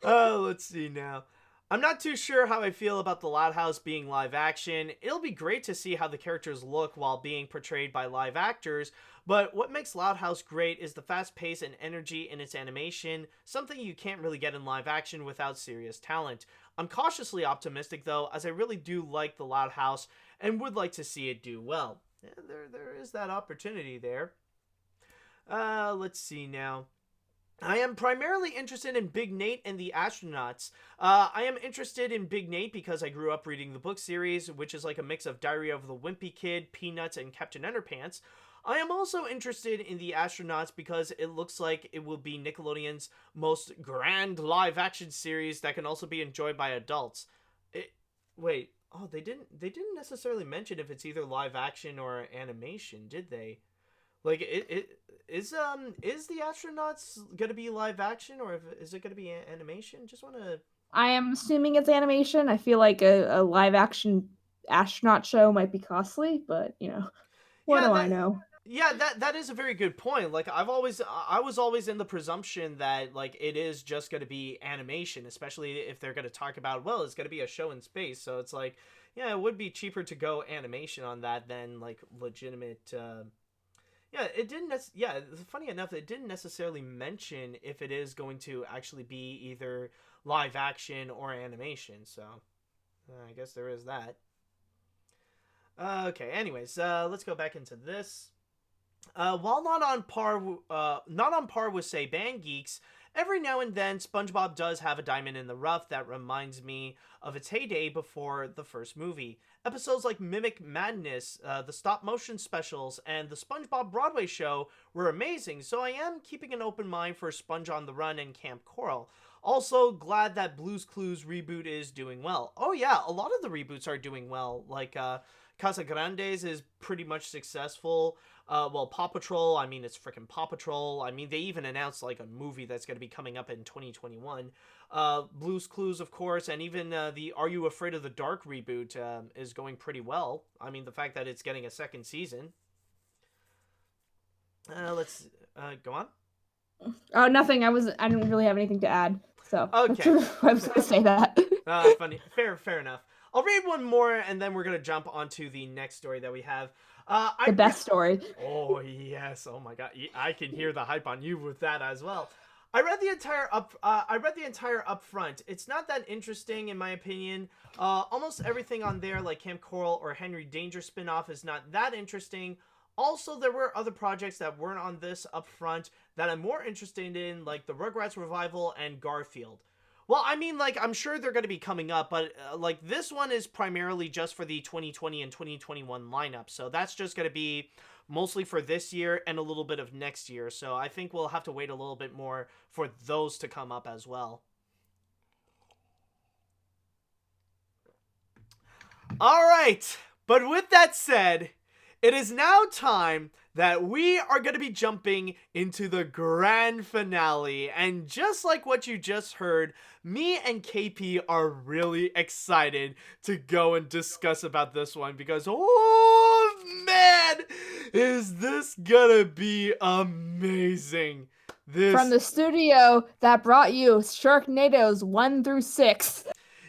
Let's see now. I'm not too sure how I feel about the Loud House being live action. It'll be great to see how the characters look while being portrayed by live actors, but what makes Loud House great is the fast pace and energy in its animation, something you can't really get in live action without serious talent. I'm cautiously optimistic though, as I really do like the Loud House and would like to see it do well. Yeah, there is that opportunity there. Let's see now. I am primarily interested in Big Nate and the Astronauts. I am interested in Big Nate because I grew up reading the book series, which is like a mix of Diary of the Wimpy Kid, Peanuts, and Captain Underpants. I am also interested in the astronauts because it looks like it will be Nickelodeon's most grand live-action series that can also be enjoyed by adults. Wait, oh, they didn't necessarily mention if it's either live-action or animation, did they? Like, is the astronauts gonna be live-action, or is it gonna be animation? Just wanna... I am assuming it's animation. I feel like a live-action astronaut show might be costly, but, you know, what do I know? Yeah, that is a very good point. Like, I was always in the presumption that, like, it is just going to be animation, especially if they're going to talk about, well, it's going to be a show in space. So it's like, yeah, it would be cheaper to go animation on that than, like, legitimate, yeah, it didn't, yeah, funny enough, it didn't necessarily mention if it is going to actually be either live action or animation. So, I guess there is that. Okay, anyways, let's go back into this. While not on par with, say, Band Geeks, every now and then SpongeBob does have a diamond in the rough that reminds me of its heyday before the first movie. Episodes like Mimic Madness, the stop-motion specials, and the SpongeBob Broadway show were amazing, so I am keeping an open mind for Sponge on the Run and Camp Koral. Also, glad that Blue's Clues reboot is doing well. Oh yeah, a lot of the reboots are doing well, like, Casa Grandes is pretty much successful. Well, Paw Patrol, I mean, it's freaking Paw Patrol. I mean, they even announced, like, a movie that's going to be coming up in 2021. Blue's Clues, of course, and even the Are You Afraid of the Dark reboot is going pretty well. I mean, the fact that it's getting a second season. Let's go on. Oh, nothing. I didn't really have anything to add. So, okay. I was going to say that. Funny. Fair enough. I'll read one more, and then we're going to jump onto the next story that we have. The best story. Oh, yes. Oh, my God. I can hear the hype on you with that as well. I read the entire upfront. It's not that interesting, in my opinion. Almost everything on there, like Camp Koral or Henry Danger spinoff, is not that interesting. Also, there were other projects that weren't on this upfront that I'm more interested in, like the Rugrats revival and Garfield. Well, I mean, like, I'm sure they're going to be coming up, but, like, this one is primarily just for the 2020 and 2021 lineup, so that's just going to be mostly for this year and a little bit of next year, so I think we'll have to wait a little bit more for those to come up as well. Alright, but with that said, it is now time that we are going to be jumping into the grand finale, and just like what you just heard, me and KP are really excited to go and discuss about this one, because, oh man, is this gonna be amazing. From the studio that brought you Sharknadoes 1 through 6.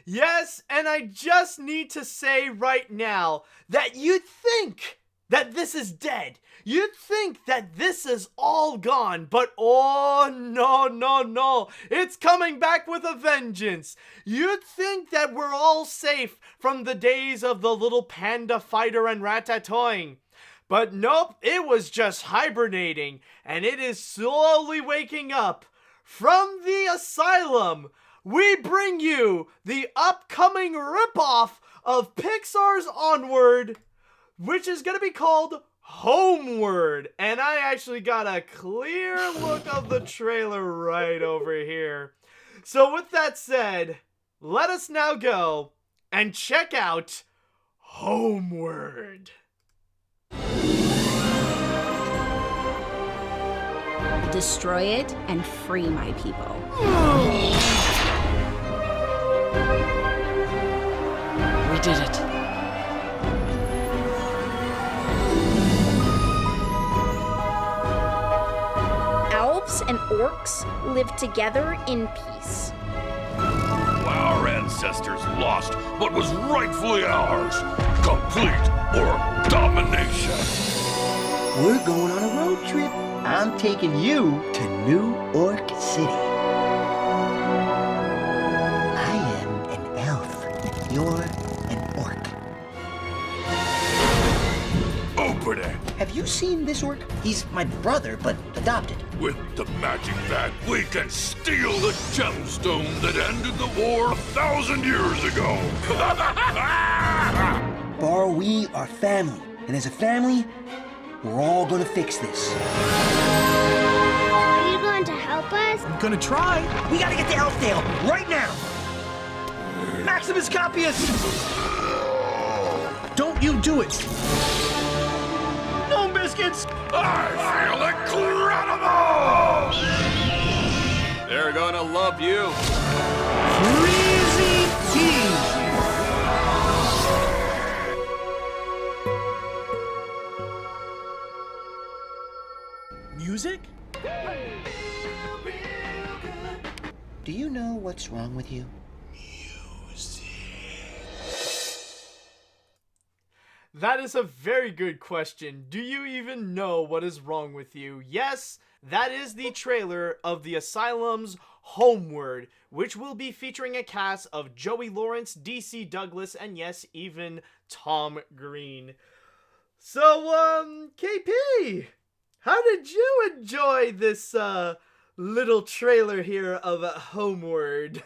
Yes, and I just need to say right now that you'd think that this is dead. You'd think that this is all gone, but oh no, it's coming back with a vengeance. You'd think that we're all safe from the days of the little panda fighter and Ratatouille. But nope, it was just hibernating, and it is slowly waking up. From the Asylum, we bring you the upcoming ripoff of Pixar's Onward, which is going to be called Homeward. And I actually got a clear look of the trailer right over here. So with that said, let us now go and check out Homeward. Destroy it and free my people. We did it. Elves and orcs live together in peace. Our ancestors lost what was rightfully ours. Complete orc domination. We're going on a road trip. I'm taking you to New Orc City. I am an elf. You're an orc. Open it. Have you seen this orc? He's my brother, but adopted. With the magic bag, we can steal the gemstone that ended the war 1,000 years ago. Bar, we are family. And as a family, We're all gonna fix this. Are you going to help us? I'm gonna try. We gotta get to Elfdale right now. Maximus Coppius! Don't you do it! No biscuits! I feel incredible! They're gonna love you. Crazy cheese! Music? Do you know what's wrong with you? That is a very good question. Do you even know what is wrong with you? Yes, that is the trailer of the Asylum's Homeward, which will be featuring a cast of Joey Lawrence, DC Douglas, and yes, even Tom Green. So, KP, how did you enjoy this, little trailer here of Homeward?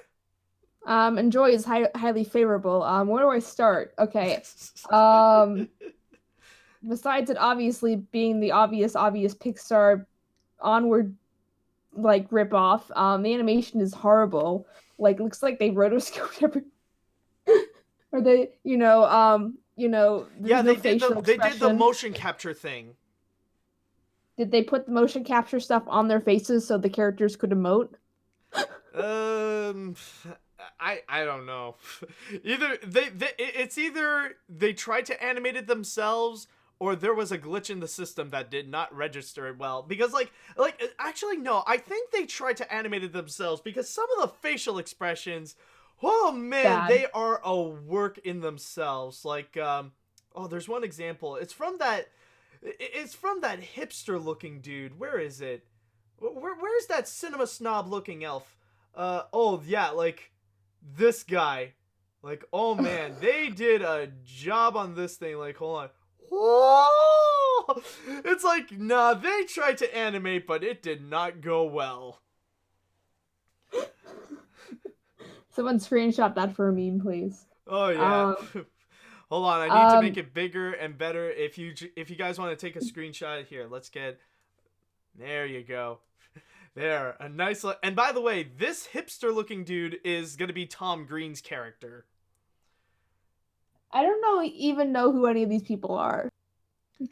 Enjoy is highly favorable. Where do I start? Okay. Besides it obviously being the obvious Pixar Onward like ripoff, the animation is horrible. Like, looks like they rotoscoped every or they, Yeah, they did the motion capture thing. Did they put the motion capture stuff on their faces so the characters could emote? I don't know. It's either they tried to animate it themselves or there was a glitch in the system that did not register it well. Because actually no, I think they tried to animate it themselves because some of the facial expressions, oh man, Bad. They are a work in themselves. Like there's one example. It's from that hipster looking dude. Where is it? Where's that cinema snob looking elf? Like this guy. Like, oh man, they did a job on this thing. Like, hold on. Whoa! It's like, nah, they tried to animate, but it did not go well. Someone screenshot that for a meme, please. Oh yeah. Hold on, I need to make it bigger and better. If you guys want to take a screenshot here, let's get. There you go. There, a nice look. And by the way, this hipster-looking dude is gonna be Tom Green's character. I don't even know who any of these people are.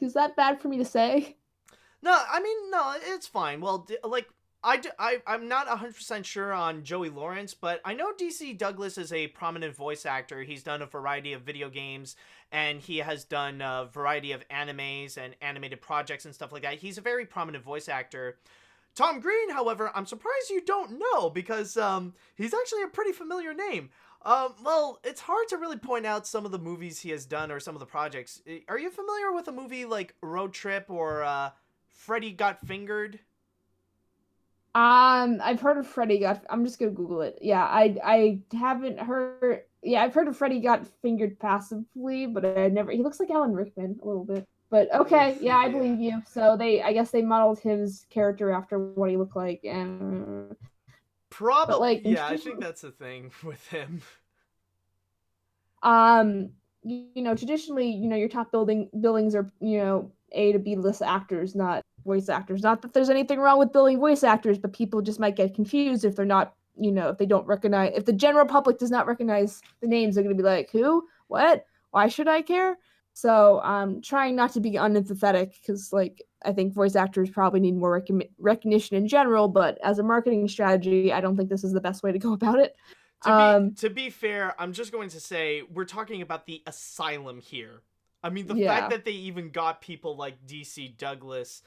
Is that bad for me to say? No, I mean, no, it's fine. Well, I'm not 100% sure on Joey Lawrence, but I know DC Douglas is a prominent voice actor. He's done a variety of video games, and he has done a variety of animes and animated projects and stuff like that. He's a very prominent voice actor. Tom Green, however, I'm surprised you don't know, because he's actually a pretty familiar name. Well, it's hard to really point out some of the movies he has done or some of the projects. Are you familiar with a movie like Road Trip or Freddy Got Fingered? I've heard of Freddy Got... I'm just gonna Google it. Yeah, I haven't heard... Yeah, I've heard of Freddy Got Fingered passively, but I never... He looks like Alan Rickman a little bit. But okay, yeah, I believe you. So I guess they modeled his character after what he looked like, and... Probably, yeah, I think that's the thing with him. Traditionally, your top billings are, A to B list actors, not voice actors. Not that there's anything wrong with billing voice actors, but people just might get confused if they're not, if they don't recognize, if the general public does not recognize the names, they're going to be like, who? What? Why should I care? So trying not to be unempathetic, because I think voice actors probably need more recognition in general, but as a marketing strategy, I don't think this is the best way to go about it. To be fair, I'm just going to say we're talking about the Asylum here. I mean, the fact that they even got people like DC Douglas,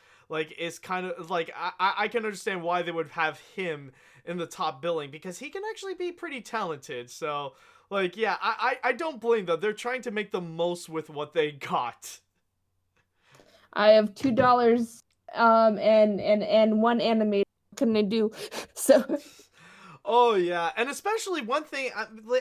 is kind of I can understand why they would have him in the top billing, because he can actually be pretty talented. So, I don't blame them. They're trying to make the most with what they got. I have $2 and one animator. What can I do? So. Oh yeah, and especially one thing,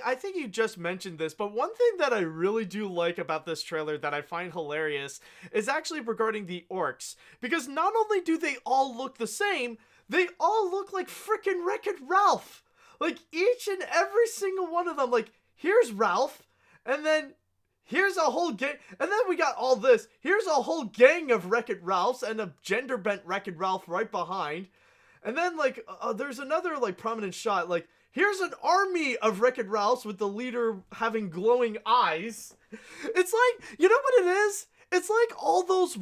I think you just mentioned this, but one thing that I really do like about this trailer that I find hilarious is actually regarding the orcs, because not only do they all look the same, they all look like frickin' Wreck-It Ralph. Each and every single one of them, here's Ralph, and then Here's a whole gang, and then we got all this. Here's a whole gang of Wreck-It Ralphs and a gender-bent Wreck-It Ralph right behind. And then, like, there's another, like, prominent shot. Like, here's an army of Wreck-It Ralphs with the leader having glowing eyes. It's like, you know what it is? It's like all those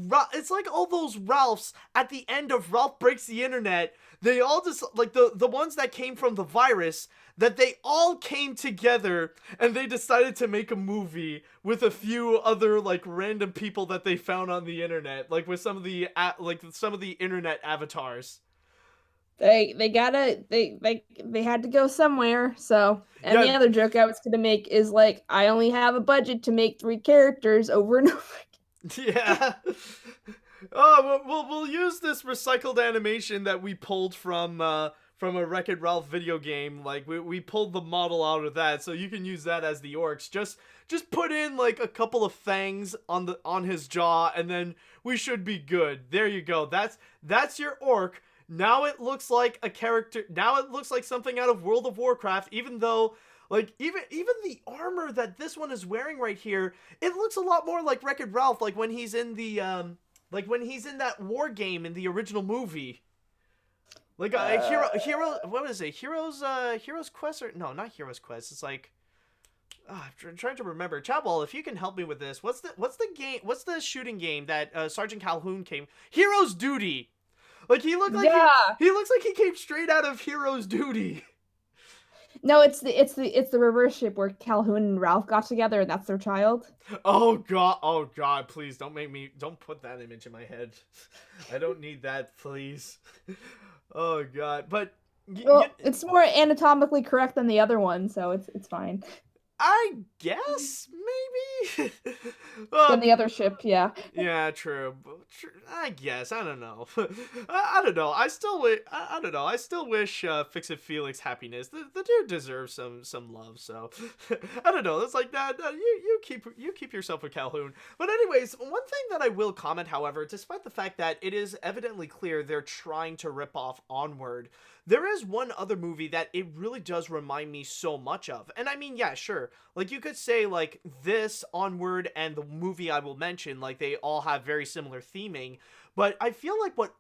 Ralphs at the end of Ralph Breaks the Internet. They all just, like, the ones that came from the virus, that they all came together and they decided to make a movie with a few other, like, random people that they found on the internet, like with some of the internet avatars. They had to go somewhere. So, and Yeah. the other joke I was gonna make is like, I only have a budget to make 3 characters over and over again. Yeah. Oh, we'll use this recycled animation that we pulled from a Wreck-It Ralph video game. Like, we pulled the model out of that, so you can use that as the orcs. Just put in, like, a couple of fangs on his jaw, and then we should be good. There you go. That's your orc. Now it looks like a character. Now it looks like something out of World of Warcraft, even though, like, even the armor that this one is wearing right here, it looks a lot more like Wreck-It Ralph, like when he's in the when he's in that war game in the original movie. Like what is it? Hero's Quest, or no, not Hero's Quest. It's like, I'm trying to remember. Chadwell, if you can help me with this, what's the shooting game that Sergeant Calhoun came? Hero's Duty. Like, he looked like he looks like he came straight out of Hero's Duty. No, it's the reverse ship where Calhoun and Ralph got together and that's their child. Oh god, please don't put that image in my head. I don't need that, please. Oh god, but it's more anatomically correct than the other one, so it's fine. I guess, maybe? Than the other ship, yeah. Yeah, true. I guess. I don't know. I don't know. I still wish Fix-It Felix happiness. The dude deserves some love, so I don't know. It's like that. You keep yourself with Calhoun. But anyways, one thing that I will comment, however, despite the fact that it is evidently clear they're trying to rip off Onward, there is one other movie that it really does remind me so much of. And I mean, yeah, sure. Like, you could say, like, this, Onward, and the movie I will mention, like, they all have very similar theming. But I feel like what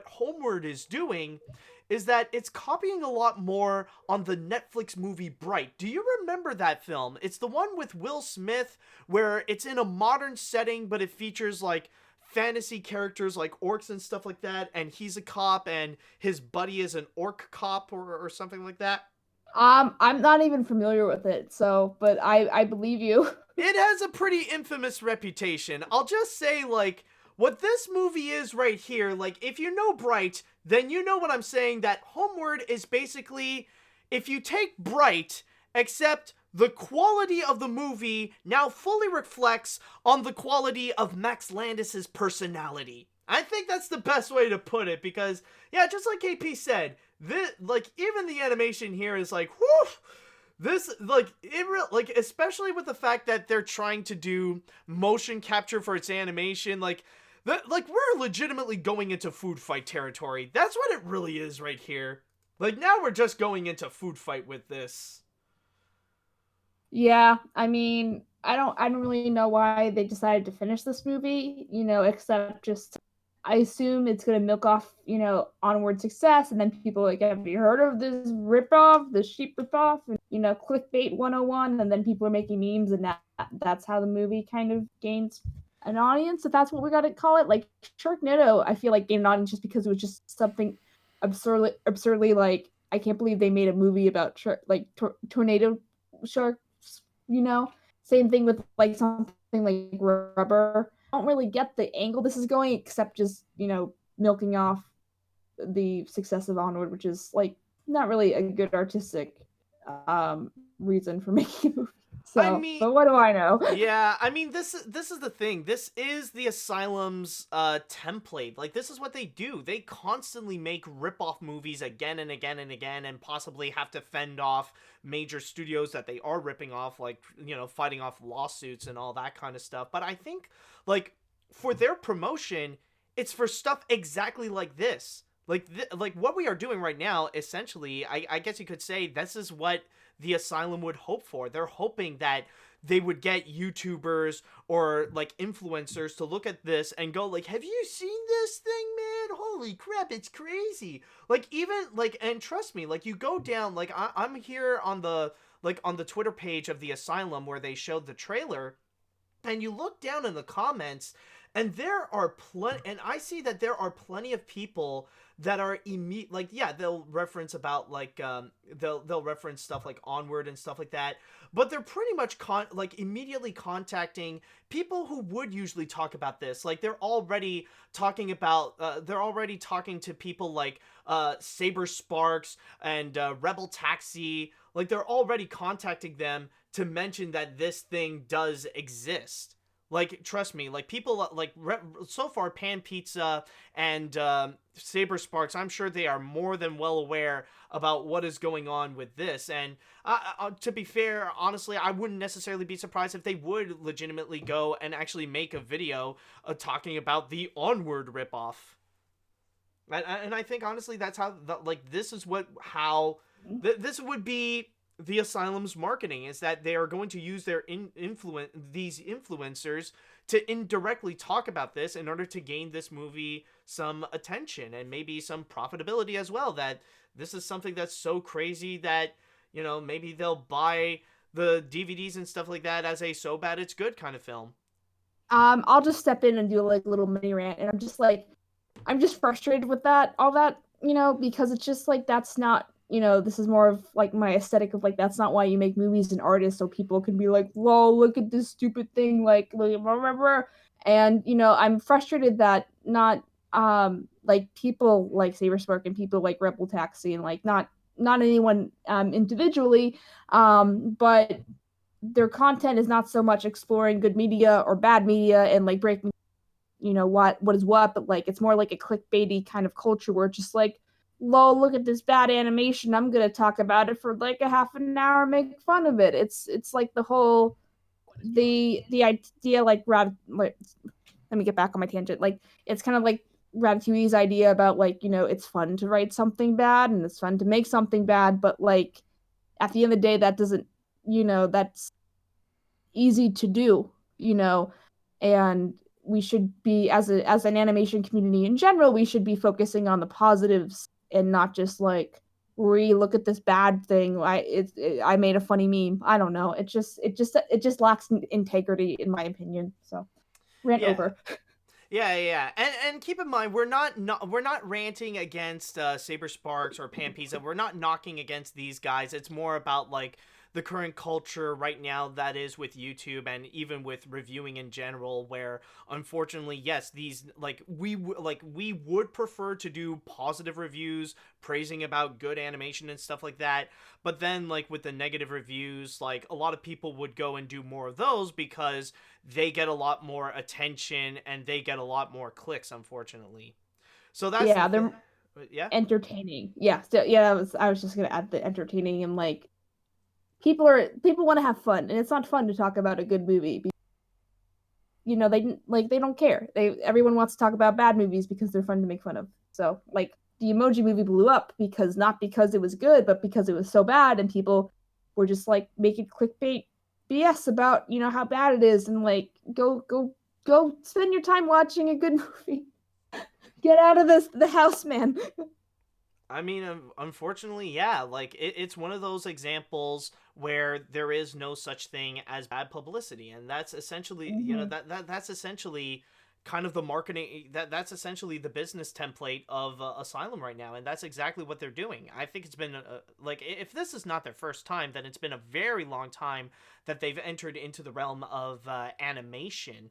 Homeward is doing is that it's copying a lot more on the Netflix movie Bright. Do you remember that film? It's the one with Will Smith, where it's in a modern setting, but it features, like, fantasy characters like orcs and stuff like that, and he's a cop and his buddy is an orc cop or something like that. I'm not even familiar with it, so, but I believe you. It has a pretty infamous reputation. I'll just say, like, what this movie is right here, like, if you know Bright, then you know what I'm saying, that Homeward is basically, if you take Bright, except the quality of the movie now fully reflects on the quality of Max Landis's personality. I think that's the best way to put it, because, yeah, just like KP said, this, like, even the animation here is like, whew, this, like, especially with the fact that they're trying to do motion capture for its animation, like, we're legitimately going into food fight territory. That's what it really is right here. Like, now we're just going into food fight with this. Yeah, I mean, I don't really know why they decided to finish this movie, except just, I assume it's going to milk off, Onward success, and then people like, have you heard of this ripoff, this sheep ripoff, and, clickbait 101, and then people are making memes, and that's how the movie kind of gains an audience, if that's what we got to call it. Like, Sharknado, I feel like gained an audience just because it was just something absurdly, like, I can't believe they made a movie about tornado sharks. Same thing with like something like Rubber. I don't really get the angle this is going, except just milking off the success of Onward, which is like not really a good artistic reason for making a movie. So, I mean, but what do I know? Yeah, I mean, this is the thing. This is the Asylum's template. Like, this is what they do. They constantly make rip-off movies again and again and again, and possibly have to fend off major studios that they are ripping off, like, fighting off lawsuits and all that kind of stuff. But I think, like, for their promotion, it's for stuff exactly like this. Like, what we are doing right now, essentially, I guess you could say this is what the Asylum would hope for. They're hoping that they would get YouTubers or like influencers to look at this and go like, have you seen this thing, man? Holy crap, it's crazy. Like, even like, and trust me, like, you go down, like, I'm here on the Twitter page of the Asylum where they showed the trailer, and you look down in the comments, and there are and I see that there are plenty of people that are like, yeah, they'll reference about like they'll reference stuff like Onward and stuff like that, but they're pretty much like immediately contacting people who would usually talk about this. Like, they're already talking about they're already talking to people like Saber Sparks and Rebel Taxi. Like, they're already contacting them to mention that this thing does exist. Like, trust me, like, people, like, so far, Pan Pizza and Saber Sparks, I'm sure they are more than well aware about what is going on with this. And to be fair, honestly, I wouldn't necessarily be surprised if they would legitimately go and actually make a video talking about the Onward ripoff. And I think, honestly, that's how, like, this is how this would be the Asylum's marketing, is that they are going to use their these influencers to indirectly talk about this in order to gain this movie some attention and maybe some profitability as well, that this is something that's so crazy that, you know, maybe they'll buy the DVDs and stuff like that as a so bad it's good kind of film. I'll just step in and do like a little mini rant, and I'm just frustrated with all that, you know, because it's just like, that's not, you know, this is more of like my aesthetic of like, that's not why you make movies and artists, so people can be like, whoa, look at this stupid thing, like, and, you know, I'm frustrated that not like people like Saberspark and people like Rebel Taxi and like not anyone individually, but their content is not so much exploring good media or bad media and like breaking, you know, what is what, but like, it's more like a clickbaity kind of culture where it's just like, lol, look at this bad animation, I'm gonna talk about it for like a half an hour, make fun of it. It's like the whole the idea, like let me get back on my tangent. Like, it's kind of like Ratatouille's idea about, like, you know, it's fun to write something bad and it's fun to make something bad, but like, at the end of the day, that doesn't, you know, that's easy to do, you know, and we should be, as an animation community in general, we should be focusing on the positives and not just like, look at this bad thing, I made a funny meme. I don't know. It just lacks integrity, in my opinion. So, rant over. Yeah. And keep in mind, we're not ranting against Saber Sparks or Pan Pizza. We're not knocking against these guys. It's more about like the current culture right now that is with YouTube and even with reviewing in general, where unfortunately, yes, these we would prefer to do positive reviews praising about good animation and stuff like that, but then like with the negative reviews, like a lot of people would go and do more of those because they get a lot more attention and they get a lot more clicks, unfortunately. So that's they're entertaining. Yeah, so I was just gonna add the entertaining, and like, people want to have fun, and it's not fun to talk about a good movie. You know, they don't care. Everyone wants to talk about bad movies because they're fun to make fun of. So like, the Emoji Movie blew up not because it was good, but because it was so bad, and people were just like making clickbait BS about, you know, how bad it is, and like, go spend your time watching a good movie. Get out of the house, man. I mean, unfortunately, yeah, like, it's one of those examples where there is no such thing as bad publicity, and that's essentially, you know, that's essentially kind of the marketing, that's essentially the business template of Asylum right now, and that's exactly what they're doing. I think it's been, like, if this is not their first time, then it's been a very long time that they've entered into the realm of animation.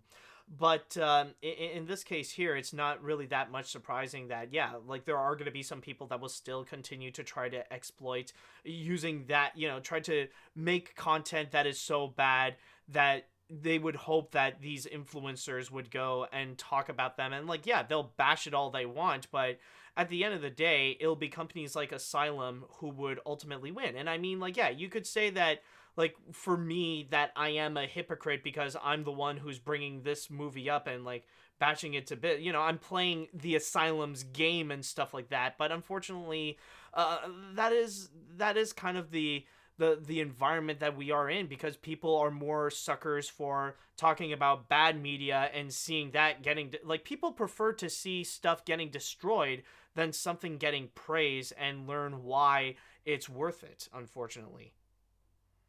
But in this case here, it's not really that much surprising that, yeah, like, there are going to be some people that will still continue to try to exploit using that, you know, try to make content that is so bad that they would hope that these influencers would go and talk about them. And like, yeah, they'll bash it all they want, but at the end of the day, it'll be companies like Asylum who would ultimately win. And I mean, like, yeah, you could say that, like, for me, that I am a hypocrite because I'm the one who's bringing this movie up and, like, bashing it to bit. You know, I'm playing the Asylum's game and stuff like that. But unfortunately, that is kind of the the environment that we are in, because people are more suckers for talking about bad media and seeing that like, people prefer to see stuff getting destroyed than something getting praise and learn why it's worth it, unfortunately.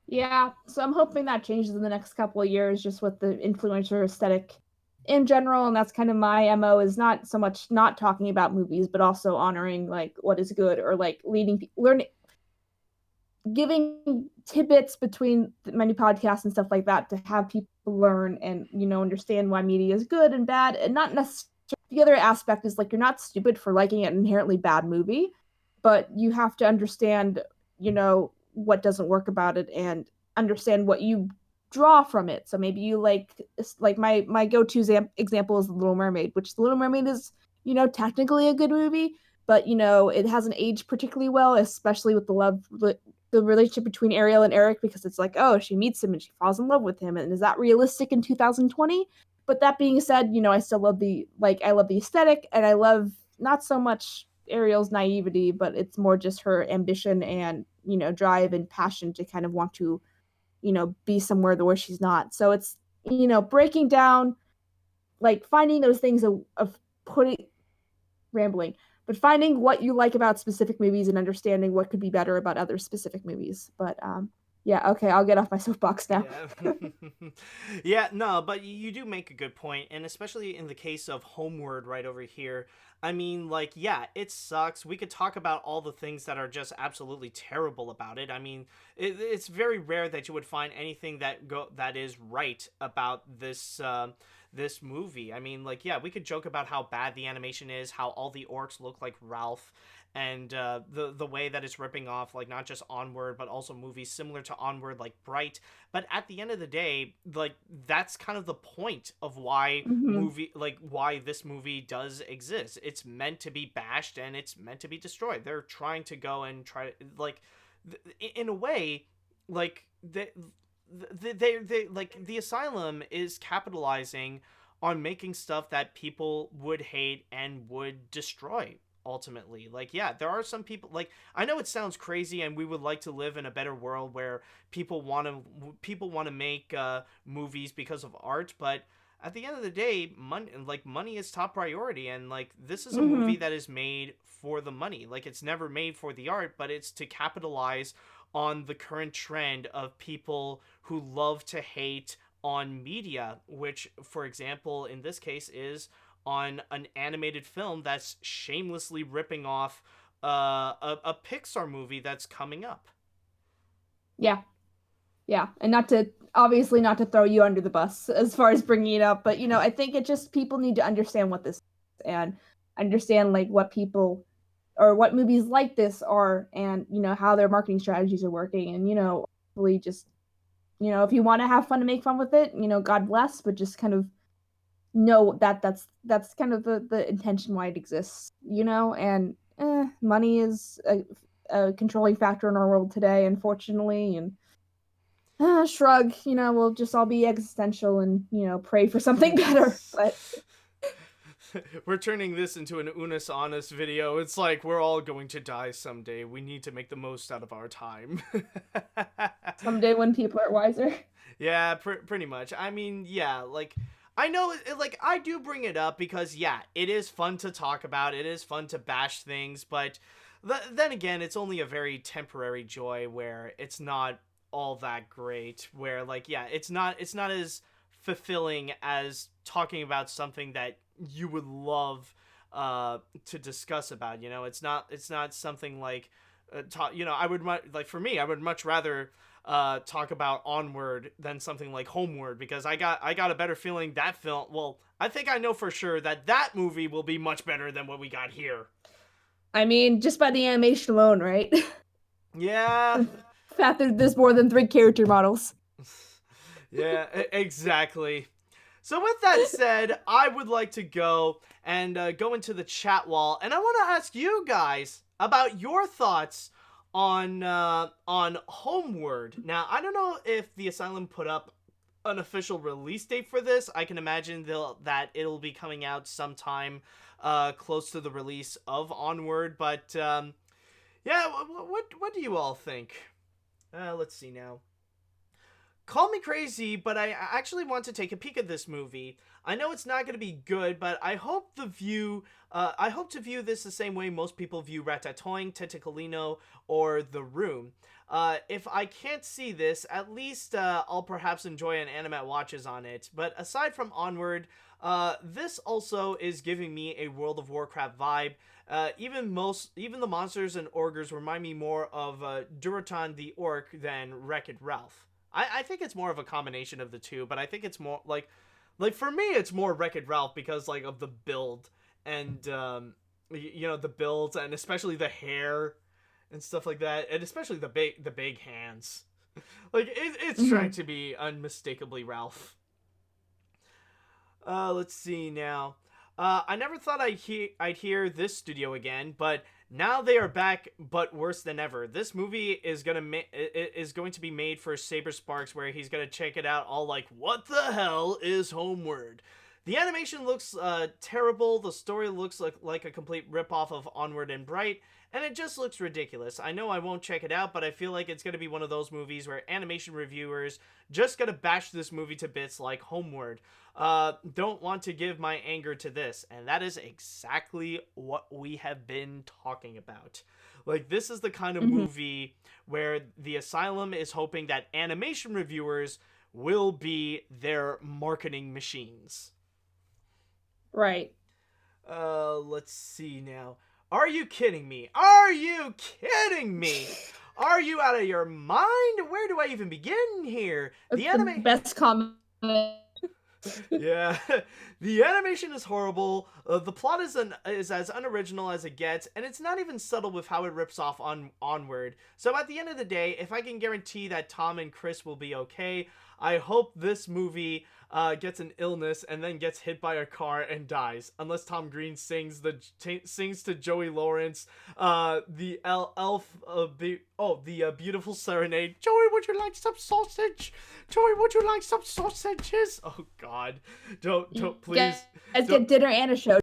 Yeah, so I'm hoping that changes in the next couple of years, just with the influencer aesthetic in general, and that's kind of my MO, is not so much not talking about movies, but also honoring like what is good, or like learning, giving tidbits between many podcasts and stuff like that to have people learn and, understand why media is good and bad, and not necessarily. The other aspect is like, you're not stupid for liking an inherently bad movie, but you have to understand, what doesn't work about it, and understand what you draw from it. So maybe you like my go-to example is The Little Mermaid, which The Little Mermaid is, technically a good movie, but it hasn't aged particularly well, especially with the relationship between Ariel and Eric, because it's like, oh, she meets him and she falls in love with him, and is that realistic in 2020? But that being said, I still love I love the aesthetic, and I love not so much Ariel's naivety, but it's more just her ambition and, drive and passion to kind of want to, be somewhere where she's not. So it's, breaking down, like, finding those things of putting, rambling, but finding what you like about specific movies and understanding what could be better about other specific movies. But yeah, okay, I'll get off my soapbox now. Yeah. Yeah, no, but you do make a good point, and especially in the case of Homeward right over here. I mean, like, yeah, it sucks. We could talk about all the things that are just absolutely terrible about it. I mean, it's very rare that you would find anything that is right about this movie. I mean, like, yeah, we could joke about how bad the animation is, how all the orcs look like Ralph, and the way that it's ripping off, like, not just Onward, but also movies similar to Onward, like Bright. But at the end of the day, like, that's kind of the point of why why this movie does exist. It's meant to be bashed, and it's meant to be destroyed. They're trying to go and try, like, in a way, like, they like, the Asylum is capitalizing on making stuff that people would hate and would destroy, ultimately. Like, yeah, there are some people, like, I know it sounds crazy, and we would like to live in a better world where people want to make movies because of art, but at the end of the day, money is top priority, and, like, this is a movie that is made for the money. Like, it's never made for the art, but it's to capitalize on the current trend of people who love to hate on media, which, for example, in this case, is on an animated film that's shamelessly ripping off a Pixar movie that's coming up. Yeah, and not to throw you under the bus as far as bringing it up, but I think it just, people need to understand what this is, and understand, like, what people or what movies like this are, and how their marketing strategies are working, and really just, if you want to have fun and make fun with it, God bless, but just kind of know that that's kind of the intention why it exists, and money is a controlling factor in our world today, unfortunately, and shrug, we'll just all be existential and, pray for something better. But we're turning this into an Unus Annus video. It's like, we're all going to die someday. We need to make the most out of our time. Someday when people are wiser. Yeah, pretty much. I mean, yeah, like, I know, like, I do bring it up because, yeah, it is fun to talk about. It is fun to bash things, but then again, it's only a very temporary joy where it's not all that great, where, like, yeah, it's not as fulfilling as talking about something that you would love to discuss about. It's not something like I would for me, I would much rather talk about Onward than something like Homeward, because I got a better feeling that film, well, I think I know for sure that movie will be much better than what we got here. I mean, just by the animation alone, right? Yeah. The fact that there's more than 3 character models. Yeah, exactly. So with that said, I would like to go into the chat wall, and I want to ask you guys about your thoughts on Homeward. Now, I don't know if the Asylum put up an official release date for this. I can imagine that it'll be coming out sometime close to the release of Onward, but yeah, what do you all think? Let's see now. Call me crazy, but I actually want to take a peek at this movie. I know it's not going to be good, but I hope to view this the same way most people view Ratatouille, Tentacolino, or The Room. If I can't see this, at least I'll perhaps enjoy an AniMat's watches on it. But aside from Onward, this also is giving me a World of Warcraft vibe. Even the monsters and ogres remind me more of Duratan the Orc than Wreck-It Ralph. I think it's more of a combination of the two, but I think it's more like for me it's more Wreck-It Ralph because like of the build and the build and especially the hair and stuff like that, and especially the big hands. Like it's trying to be unmistakably Ralph. Let's see now. I never thought I'd hear this studio again, but now they are back, but worse than ever. This movie is going to be made for Saber Sparks, where he's going to check it out all like, what the hell is Homeward? The animation looks terrible, the story looks like a complete ripoff of Onward and Bright, and it just looks ridiculous. I know I won't check it out, but I feel like it's going to be one of those movies where animation reviewers just going to bash this movie to bits like Homeward. Don't want to give my anger to this, and that is exactly what we have been talking about. Like, this is the kind of movie where the Asylum is hoping that animation reviewers will be their marketing machines. Right. Let's see now. Are you kidding me? Are you kidding me? Are you out of your mind? Where do I even begin here? The best comment. Yeah, the animation is horrible. The plot is as unoriginal as it gets, and it's not even subtle with how it rips off on Onward. So at the end of the day, if I can guarantee that Tom and Chris will be okay, I hope this movie gets an illness and then gets hit by a car and dies. Unless Tom Green sings to Joey Lawrence the beautiful serenade. Joey, would you like some sausage? Joey, would you like some sausages? Oh God, don't please. Let's get dinner and a show.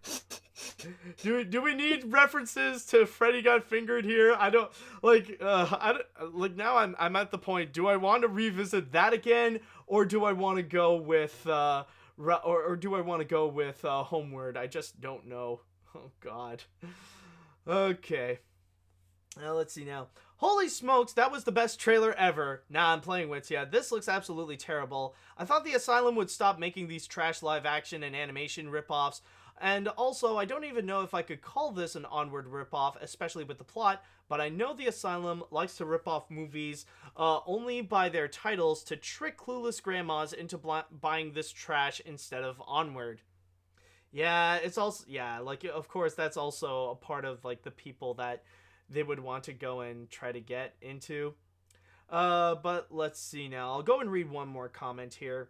Do we need references to Freddy Got Fingered here? I don't now I'm at the point. Do I want to revisit that again, or do I want to go with Homeward? I just don't know. Oh God. Okay. Now let's see now. Holy smokes, that was the best trailer ever. Nah, I'm playing with ya. This looks absolutely terrible. I thought the Asylum would stop making these trash live action and animation ripoffs. And also, I don't even know if I could call this an Onward ripoff, especially with the plot, but I know the Asylum likes to rip off movies only by their titles to trick clueless grandmas into buying this trash instead of Onward. Yeah, it's also, of course, that's also a part of, like, the people that they would want to go and try to get into. But let's see now. I'll go and read one more comment here.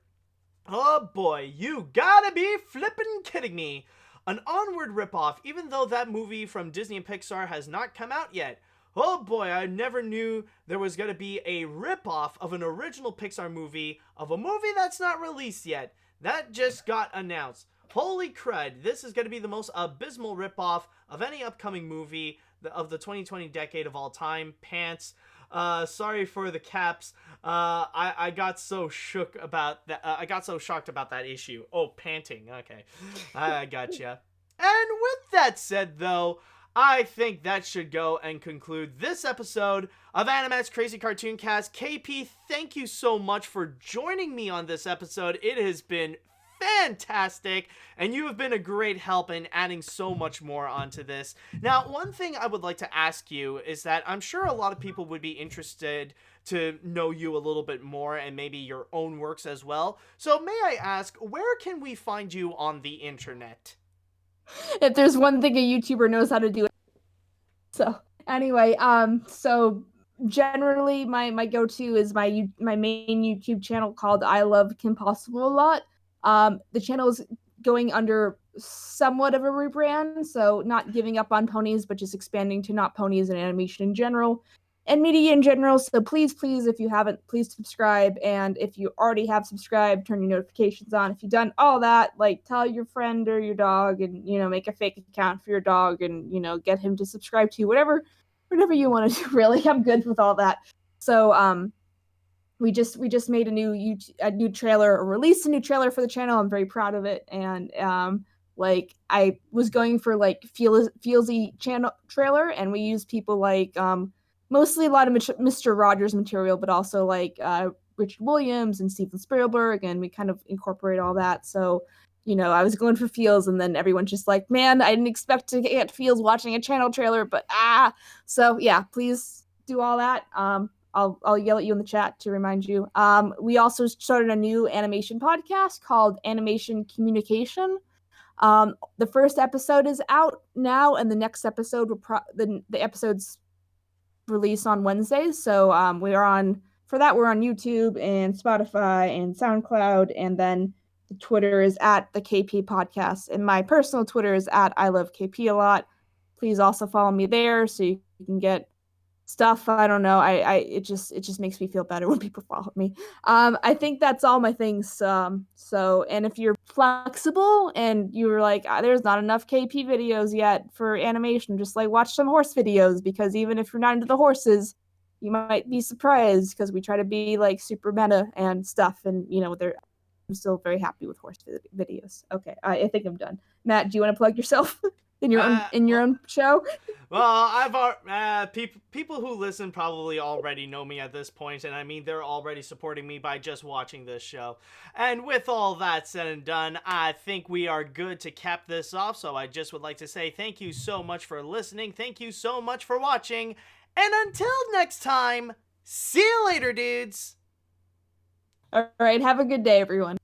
Oh boy, you gotta be flippin' kidding me. An Onward ripoff, even though that movie from Disney and Pixar has not come out yet. Oh boy, I never knew there was gonna be a ripoff of an original Pixar movie of a movie that's not released yet. That just got announced. Holy crud, this is gonna be the most abysmal ripoff of any upcoming movie of the 2020 decade of all time. Pants. Sorry for the caps. I got so shook about that. I got so shocked about that issue. Oh, panting. Okay. I gotcha. And with that said, though, I think that should go and conclude this episode of AniMat's Crazy Cartoon Cast. KP, thank you so much for joining me on this episode. It has been fantastic, and you have been a great help in adding so much more onto this. Now, one thing I would like to ask you is that I'm sure a lot of people would be interested to know you a little bit more and maybe your own works as well. So may I ask, where can we find you on the internet? If there's one thing a YouTuber knows how to do. So anyway, so generally my go-to is my main YouTube channel called ILoveKimPossibleAlot. The channel is going under somewhat of a rebrand, so not giving up on ponies, but just expanding to not ponies and animation in general, and media in general. So please, if you haven't, please subscribe. And if you already have subscribed, turn your notifications on. If you've done all that, like tell your friend or your dog and, make a fake account for your dog and, get him to subscribe to you, whatever you want to do, really. I'm good with all that. So we just made a new trailer, or released a new trailer for the channel. I'm very proud of it. And like I was going for like feelsy channel trailer, and we used people like mostly a lot of Mr. Rogers material, but also like Richard Williams and Steven Spielberg, and we kind of incorporate all that. So, you know, I was going for feels, and then everyone's just like, man, I didn't expect to get feels watching a channel trailer, but so yeah, please do all that. I'll yell at you in the chat to remind you. We also started a new animation podcast called Animation Communication. The first episode is out now, and the next episode the episode's release on Wednesdays. So we're on YouTube and Spotify and SoundCloud, and then the Twitter is at the KP Podcast, and my personal Twitter is at ILoveKimPossibleAlot. Please also follow me there so you can get stuff. I don't know. It just makes me feel better when people follow me. I think that's all my things. So, and if you're flexible and you're like, there's not enough KP videos yet for animation, just like watch some horse videos, because even if you're not into the horses, you might be surprised, because we try to be like super meta and stuff. And you know, I'm still very happy with horse videos. Okay, I think I'm done. Matt, do you want to plug yourself in your own show? Well, people who listen probably already know me at this point, and I mean, they're already supporting me by just watching this show. And with all that said and done, I think we are good to cap this off. So I just would like to say thank you so much for listening. Thank you so much for watching. And until next time, see you later, dudes. All right, have a good day, everyone.